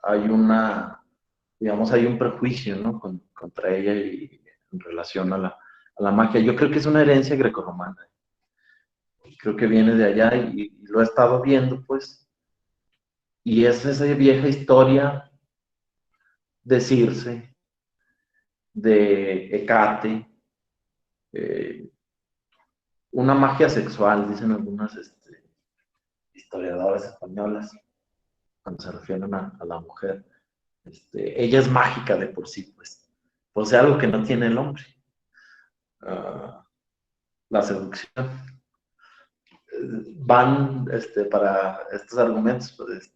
hay hay un prejuicio, ¿no? Contra ella y en relación a la magia. Yo creo que es una herencia grecorromana. Creo que viene de allá y lo he estado viendo, pues. Y es esa vieja historia de Circe, de Hecate, una magia sexual, dicen algunas historiadoras españolas, cuando se refieren a la mujer. Ella es mágica de por sí, pues. Posee algo que no tiene el hombre. La seducción. Van, para estos argumentos, pues,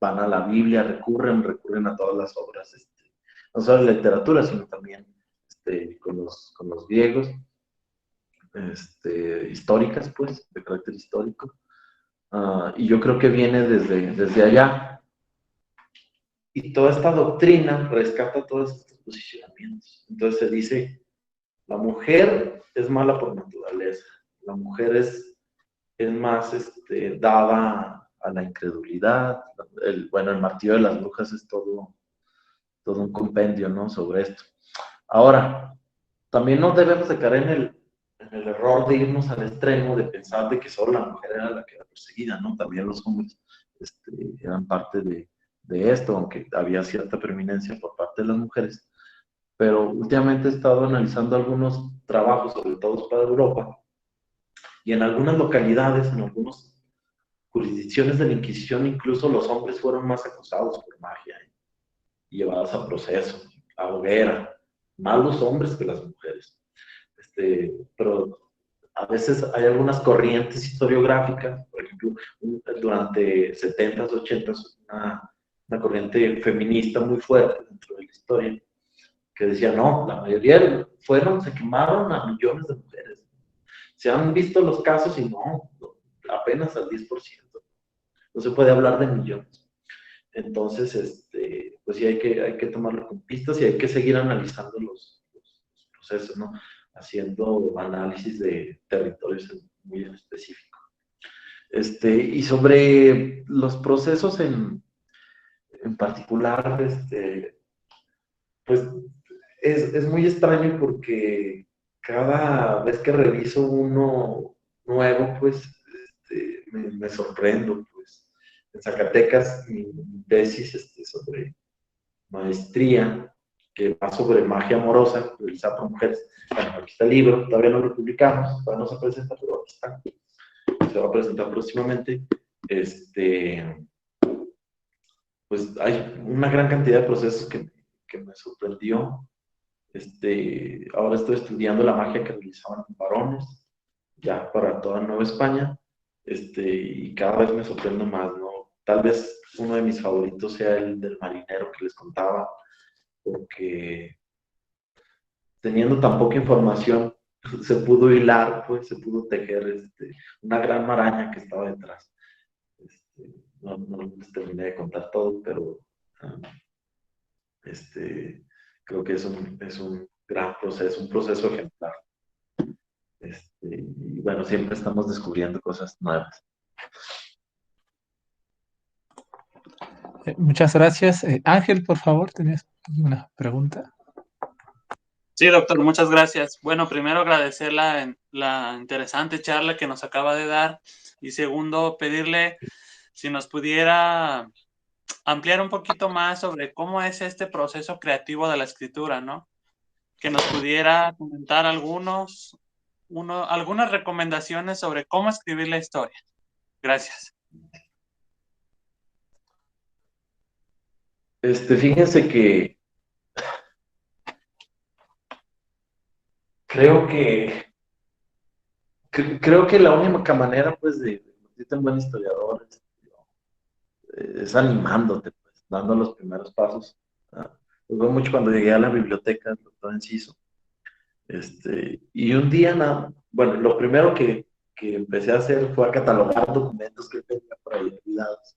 van a la Biblia, recurren a todas las obras, no solo de literatura, sino también con los griegos, históricas, pues, de carácter histórico. Y yo creo que viene desde allá. Y toda esta doctrina rescata todos estos posicionamientos. Entonces se dice, la mujer es mala por naturaleza, la mujer es más dada a la incredulidad. El martillo de las brujas es todo un compendio, ¿no? Sobre esto. Ahora, también no debemos de caer en el error de irnos al extremo de pensar de que solo la mujer era la que era perseguida, ¿no? También los hombres eran parte de esto, aunque había cierta preeminencia por parte de las mujeres. pero últimamente he estado analizando algunos trabajos, sobre todo para Europa, y en algunas localidades, en algunas jurisdicciones de la Inquisición, incluso los hombres fueron más acusados por magia, y llevados a proceso, a hoguera, más los hombres que las mujeres. Pero a veces hay algunas corrientes historiográficas, por ejemplo, durante 70s, 80s, una corriente feminista muy fuerte dentro de la historia, que decía, no, la mayoría se quemaron a millones de mujeres. Se han visto los casos y no, apenas al 10%. No se puede hablar de millones. Entonces, pues sí hay que tomarlo con pistas y hay que seguir analizando los procesos, ¿no? Haciendo análisis de territorios muy en específico. Y sobre los procesos en particular, pues es muy extraño porque cada vez que reviso uno nuevo, pues me sorprendo, pues. En Zacatecas, mi tesis sobre maestría, que va sobre magia amorosa, realizada por mujeres. Bueno, aquí está el libro, todavía no lo publicamos, todavía no se presenta, pero aquí está. Se va a presentar próximamente. Pues hay una gran cantidad de procesos que me sorprendió. Ahora estoy estudiando la magia que realizaban varones, ya para toda Nueva España, y cada vez me sorprendo más, ¿no? Tal vez uno de mis favoritos sea el del marinero que les contaba, porque teniendo tan poca información, se pudo hilar, pues, se pudo tejer una gran maraña que estaba detrás. No les terminé de contar todo, pero creo que es un gran proceso, un proceso ejemplar. Y bueno, siempre estamos descubriendo cosas nuevas. Muchas gracias. Ángel, por favor, ¿tenías una pregunta? Sí, doctor, muchas gracias. Bueno, primero agradecer la interesante charla que nos acaba de dar y segundo, pedirle si nos pudiera ampliar un poquito más sobre cómo es este proceso creativo de la escritura, ¿no? Que nos pudiera comentar algunas recomendaciones sobre cómo escribir la historia. Gracias. Fíjense que creo que la única manera, pues, de convertirte en buen historiador es animándote, pues, dando los primeros pasos. Recuerdo mucho cuando llegué a la biblioteca del doctor Enciso, y un día, bueno, lo primero que empecé a hacer fue a catalogar documentos que tenía por ahí olvidados,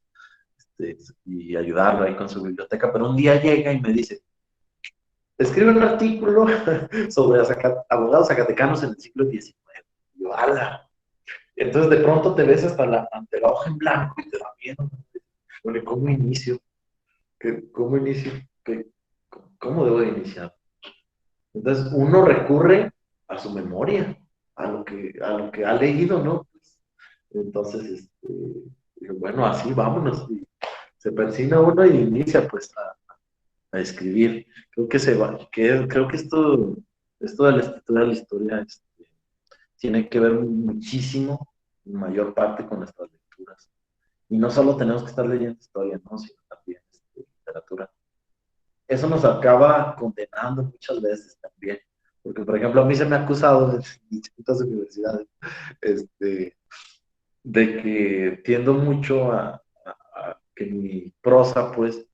y ayudarlo ahí con su biblioteca, pero un día llega y me dice, escribe un artículo sobre abogados zacatecanos en el siglo XIX. Y yo, ¡ala! Entonces de pronto te ves ante la hoja en blanco y te da miedo. Bueno, ¿cómo inicio? ¿Cómo inicio? ¿Cómo debo de iniciar? Entonces uno recurre a su memoria, a lo que ha leído, ¿no? Entonces, digo, bueno, así vámonos. Y se persina uno y inicia pues a escribir. Creo que esto de la escritura de la historia tiene que ver muchísimo, en mayor parte, con nuestras lecturas. Y no solo tenemos que estar leyendo historia, ¿no? Sino también literatura. Eso nos acaba condenando muchas veces también. Porque, por ejemplo, a mí se me ha acusado en distintas universidades de que tiendo mucho a que mi prosa, pues,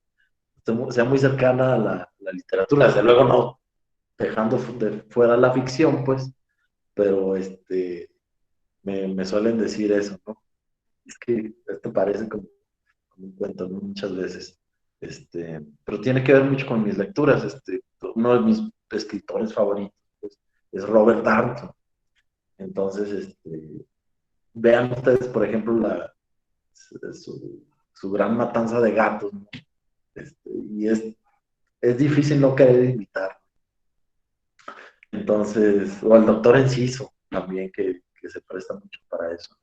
sea muy cercana a la literatura. Desde luego no dejando fuera la ficción, pues, pero me suelen decir eso, ¿no? Es que esto parece como un cuento, ¿no? Muchas veces. Pero tiene que ver mucho con mis lecturas. Uno de mis escritores favoritos, pues, es Robert Darnton. Entonces, vean ustedes, por ejemplo, su gran matanza de gatos, ¿no? Y es difícil no querer imitar. Entonces, o el doctor Enciso también, que se presta mucho para eso,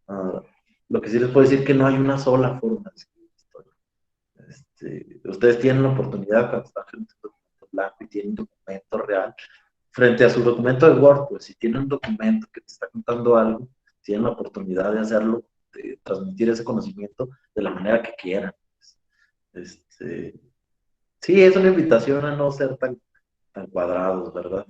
¿no? Lo que sí les puedo decir que no hay una sola forma de escribir historia. Ustedes tienen la oportunidad cuando están blanco y tiene un documento real, frente a su documento de Word, pues si tiene un documento que te está contando algo, tienen la oportunidad de hacerlo, de transmitir ese conocimiento de la manera que quieran. Sí, es una invitación a no ser tan cuadrados, ¿verdad?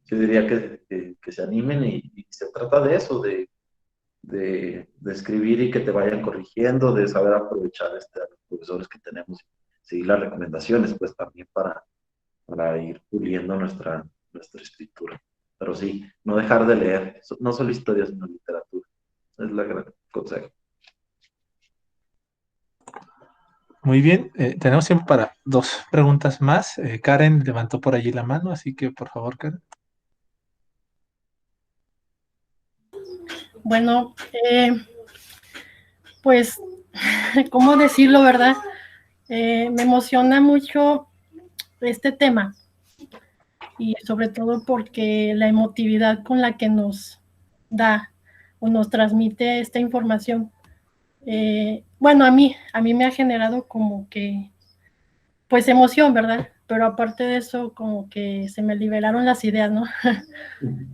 Yo diría que se animen y se trata de eso, de escribir y que te vayan corrigiendo, de saber aprovechar a los profesores que tenemos, seguir las recomendaciones, pues también para ir puliendo nuestra escritura. Pero sí, no dejar de leer, no solo historias, sino literatura. Es la gran consejo. Muy bien, tenemos tiempo para 2 preguntas más. Karen levantó por allí la mano, así que por favor, Karen. Bueno, pues, ¿cómo decirlo, verdad? Me emociona mucho este tema y sobre todo porque la emotividad con la que nos da o nos transmite esta información, bueno, a mí me ha generado como que, pues emoción, ¿verdad? Pero aparte de eso, como que se me liberaron las ideas, ¿no?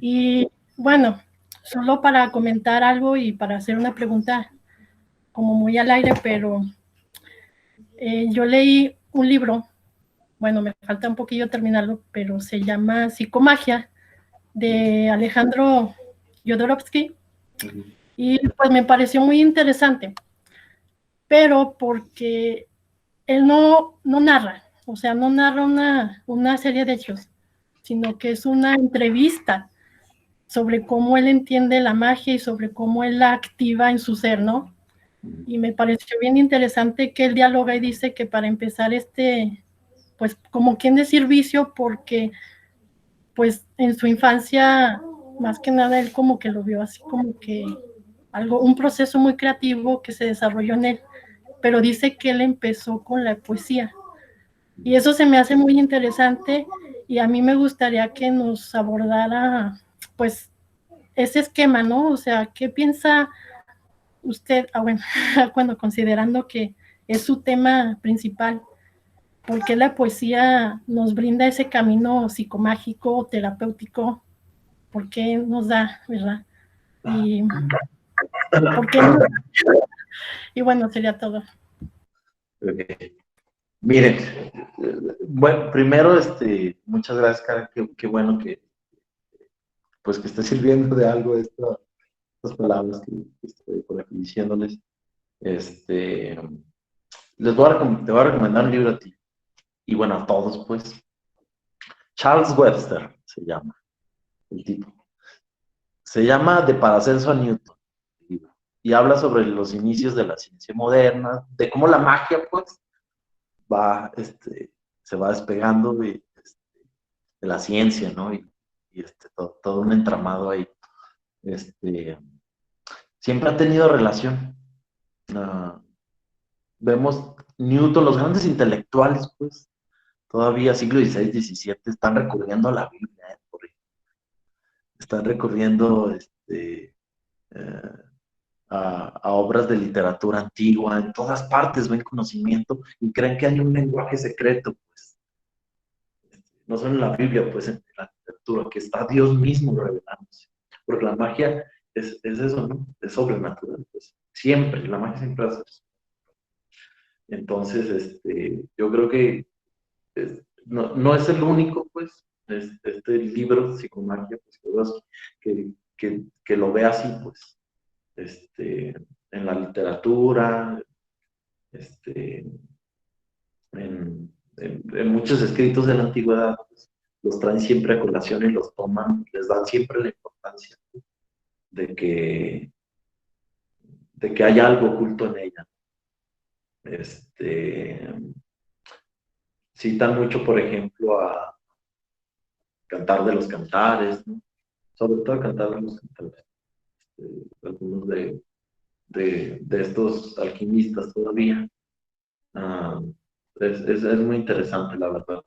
Y bueno, solo para comentar algo y para hacer una pregunta como muy al aire, pero yo leí un libro, bueno, me falta un poquillo terminarlo, pero se llama Psicomagia, de Alejandro Jodorowsky, y pues me pareció muy interesante, pero porque él no narra, o sea, no narra una serie de hechos, sino que es una entrevista sobre cómo él entiende la magia y sobre cómo él la activa en su ser, ¿no? Y me pareció bien interesante que él dialoga y dice que para empezar pues como quien de servicio, porque pues en su infancia, más que nada, él como que lo vio así como que un proceso muy creativo que se desarrolló en él, pero dice que él empezó con la poesía. Y eso se me hace muy interesante y a mí me gustaría que nos abordara, pues, ese esquema, ¿no? O sea, ¿qué piensa usted, bueno, considerando que es su tema principal, por qué la poesía nos brinda ese camino psicomágico, terapéutico? ¿Por qué nos da, verdad? Y ¿por qué no? Y bueno, sería todo. Okay. Miren, bueno, primero, muchas gracias, Karen, qué bueno que esté sirviendo de algo estas palabras que estoy por aquí diciéndoles. Te voy a recomendar un libro a ti, y bueno, a todos, pues. Charles Webster se llama el tipo. Se llama De Paracelso a Newton, y habla sobre los inicios de la ciencia moderna, de cómo la magia, pues, se va despegando de la ciencia, ¿no? Y todo un entramado ahí. Siempre ha tenido relación. Vemos Newton, los grandes intelectuales, pues, todavía siglo XVI, XVII, están recurriendo a la Biblia, están recurriendo a obras de literatura antigua, en todas partes ven conocimiento y creen que hay un lenguaje secreto, pues. No solo en la Biblia, pues en la literatura, que está Dios mismo revelándose. Porque la magia es eso, ¿no? Es sobrenatural, pues. Siempre, la magia siempre hace eso. Entonces, yo creo que no es el único, pues, este libro, Psicomagia, pues, que lo ve así, pues, en la literatura, en muchos escritos de la antigüedad, pues, los traen siempre a colación y los toman, les dan siempre la importancia de que hay algo oculto en ella. Citan mucho, por ejemplo, a Cantar de los Cantares, ¿no? Sobre todo Cantar de los Cantares. Algunos de estos alquimistas todavía. Es muy interesante, la verdad.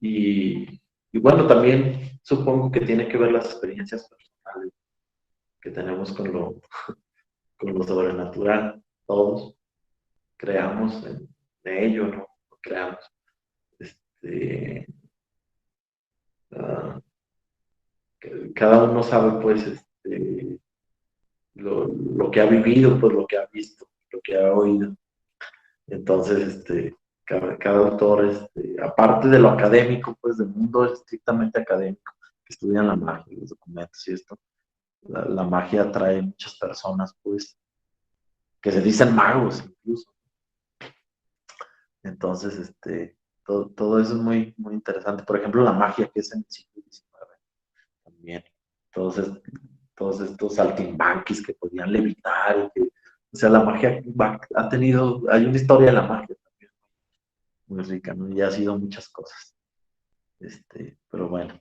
Y bueno, también supongo que tiene que ver las experiencias personales que tenemos con lo sobrenatural. Todos creamos en ello, ¿no? Creamos. ah, cada uno sabe, pues, lo que ha vivido, pues, lo que ha visto, lo que ha oído. Entonces, cada autor, aparte de lo académico, pues, del mundo estrictamente académico, que estudian la magia, los documentos y esto, la magia atrae muchas personas, pues, que se dicen magos, incluso. Entonces, todo eso es muy, muy interesante. Por ejemplo, la magia que es en el siglo XIX también. Todos estos saltimbanquis que podían levitar, o sea, la magia hay una historia de la magia también muy rica, ¿no? Y ha sido muchas cosas. Pero bueno.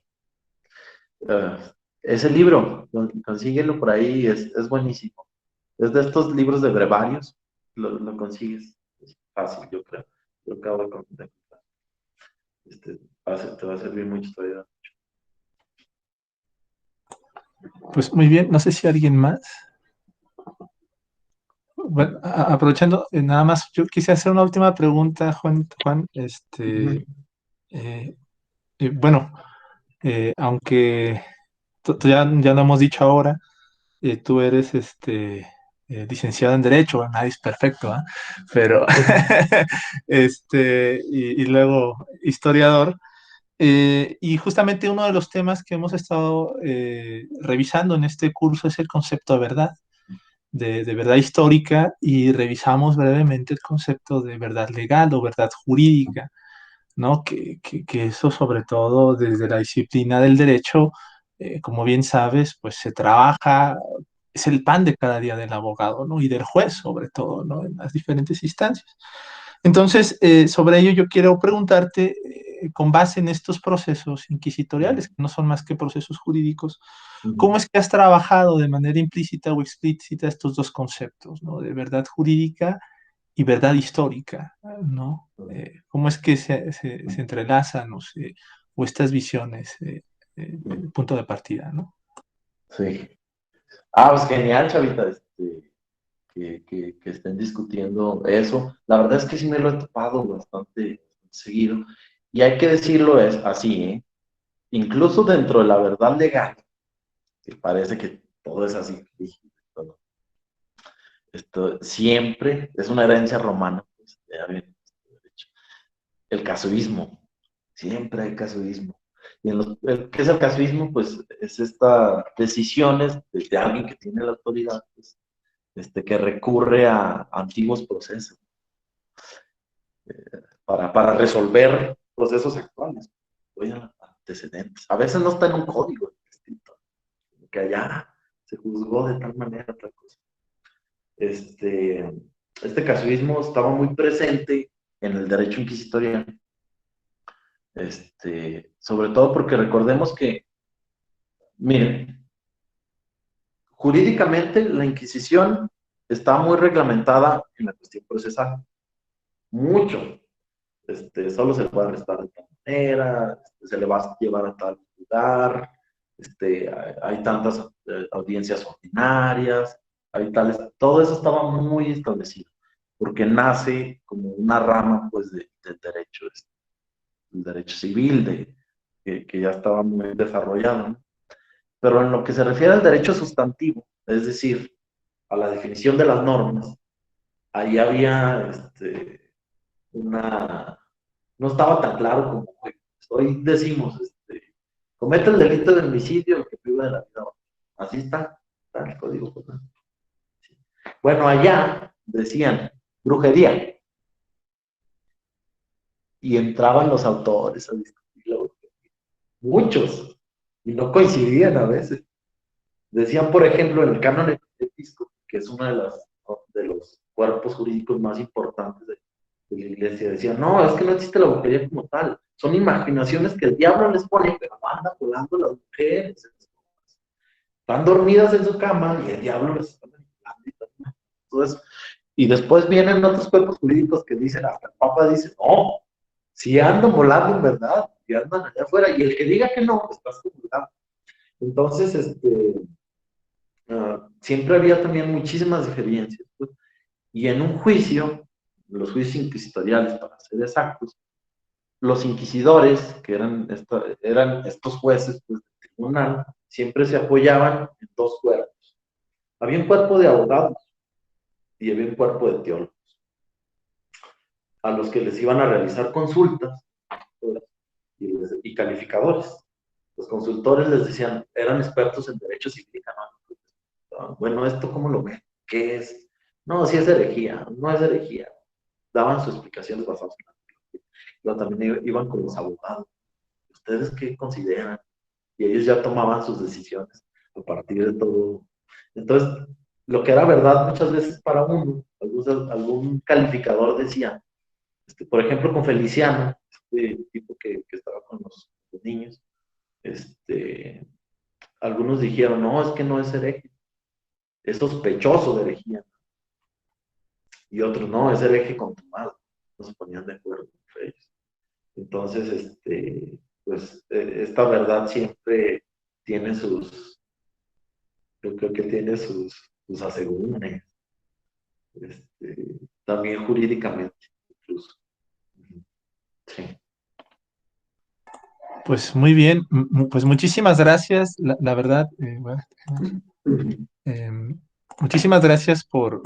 Ese libro, consíguelo por ahí, es buenísimo. Es de estos libros de brevarios, lo consigues. Es fácil, yo creo. Lo acabo de encontrar. Te va a servir mucho todavía. Pues muy bien, no sé si alguien más. Bueno, aprovechando, nada más, yo quise hacer una última pregunta, Juan. Bueno, aunque ya lo hemos dicho ahora, tú eres licenciado en Derecho, nadie es perfecto, ¿ah? Pero y luego historiador. Y justamente uno de los temas que hemos estado revisando en este curso es el concepto de verdad, de verdad histórica, y revisamos brevemente el concepto de verdad legal o verdad jurídica, ¿no? Que eso sobre todo desde la disciplina del derecho, como bien sabes, pues se trabaja, es el pan de cada día del abogado, ¿no? Y del juez sobre todo, ¿no? En las diferentes instancias. Entonces, sobre ello yo quiero preguntarte, con base en estos procesos inquisitoriales, que no son más que procesos jurídicos, ¿cómo es que has trabajado de manera implícita o explícita estos dos conceptos, ¿no? De verdad jurídica y verdad histórica, ¿no? ¿Cómo es que se entrelazan o estas visiones, el punto de partida, ¿no? Sí. Pues genial, Chavita, que estén discutiendo eso. La verdad es que sí me lo he topado bastante seguido. Y hay que decirlo es así, ¿eh? Incluso dentro de la verdad legal, que parece que todo es así. Esto siempre es una herencia romana. Pues, el casuismo. Siempre hay casuismo. Y ¿qué es el casuismo? Pues es estas decisiones de alguien que tiene la autoridad, pues, que recurre a antiguos procesos para resolver procesos actuales, oye, antecedentes. A veces no está en un código distinto, que allá se juzgó de tal manera, otra cosa. Este casuismo estaba muy presente en el derecho inquisitorial, sobre todo porque recordemos que, miren, jurídicamente la Inquisición está muy reglamentada en la cuestión procesal, mucho. Solo se le puede arrestar de tal manera, se le va a llevar a tal lugar, hay tantas audiencias ordinarias, hay tales, todo eso estaba muy establecido, porque nace como una rama, pues, del derecho, el derecho civil, que ya estaba muy desarrollado, ¿no? Pero en lo que se refiere al derecho sustantivo, es decir, a la definición de las normas, ahí había no estaba tan claro como hoy decimos, comete el delito de homicidio el que priva de la vida. Así está el código penal. Bueno, allá decían brujería. Y entraban los autores a discutirlo. Muchos. Y no coincidían a veces. Decían, por ejemplo, en el canon episcopal, que es uno de los cuerpos jurídicos más importantes de la iglesia, decían, no, es que no existe la brujería como tal, son imaginaciones que el diablo les pone, pero andan volando las mujeres, están dormidas en su cama y el diablo les está manipulando. Entonces, y después vienen otros cuerpos jurídicos que dicen, hasta el Papa dice, no, si andan volando en verdad, si andan allá afuera, y el que diga que no, estás comulgando. Entonces, siempre había también muchísimas diferencias, pues, y en un juicio, los juicios inquisitoriales, para ser exactos, los inquisidores, que eran estos jueces pues, del tribunal, siempre se apoyaban en dos cuerpos. Había un cuerpo de abogados y había un cuerpo de teólogos, a los que les iban a realizar consultas y calificadores. Los consultores les decían, eran expertos en derecho civil y canónico. Bueno, ¿esto cómo lo ven? ¿Qué es? No, sí es herejía, no es herejía. Daban sus explicaciones basadas en la teología. Pero también iban con los abogados. ¿Ustedes qué consideran? Y ellos ya tomaban sus decisiones a partir de todo. Entonces, lo que era verdad muchas veces para uno, algún calificador decía, por ejemplo, con Feliciano, este tipo que estaba con los niños, algunos dijeron, no, es que no es hereje, es sospechoso de herejía. Y otros, no, es hereje consumado. No se ponían de acuerdo entre ellos. Entonces, pues, esta verdad siempre tiene yo creo que tiene sus asegúnes, también jurídicamente, incluso. Sí. Pues muy bien, pues muchísimas gracias, la verdad, muchísimas gracias por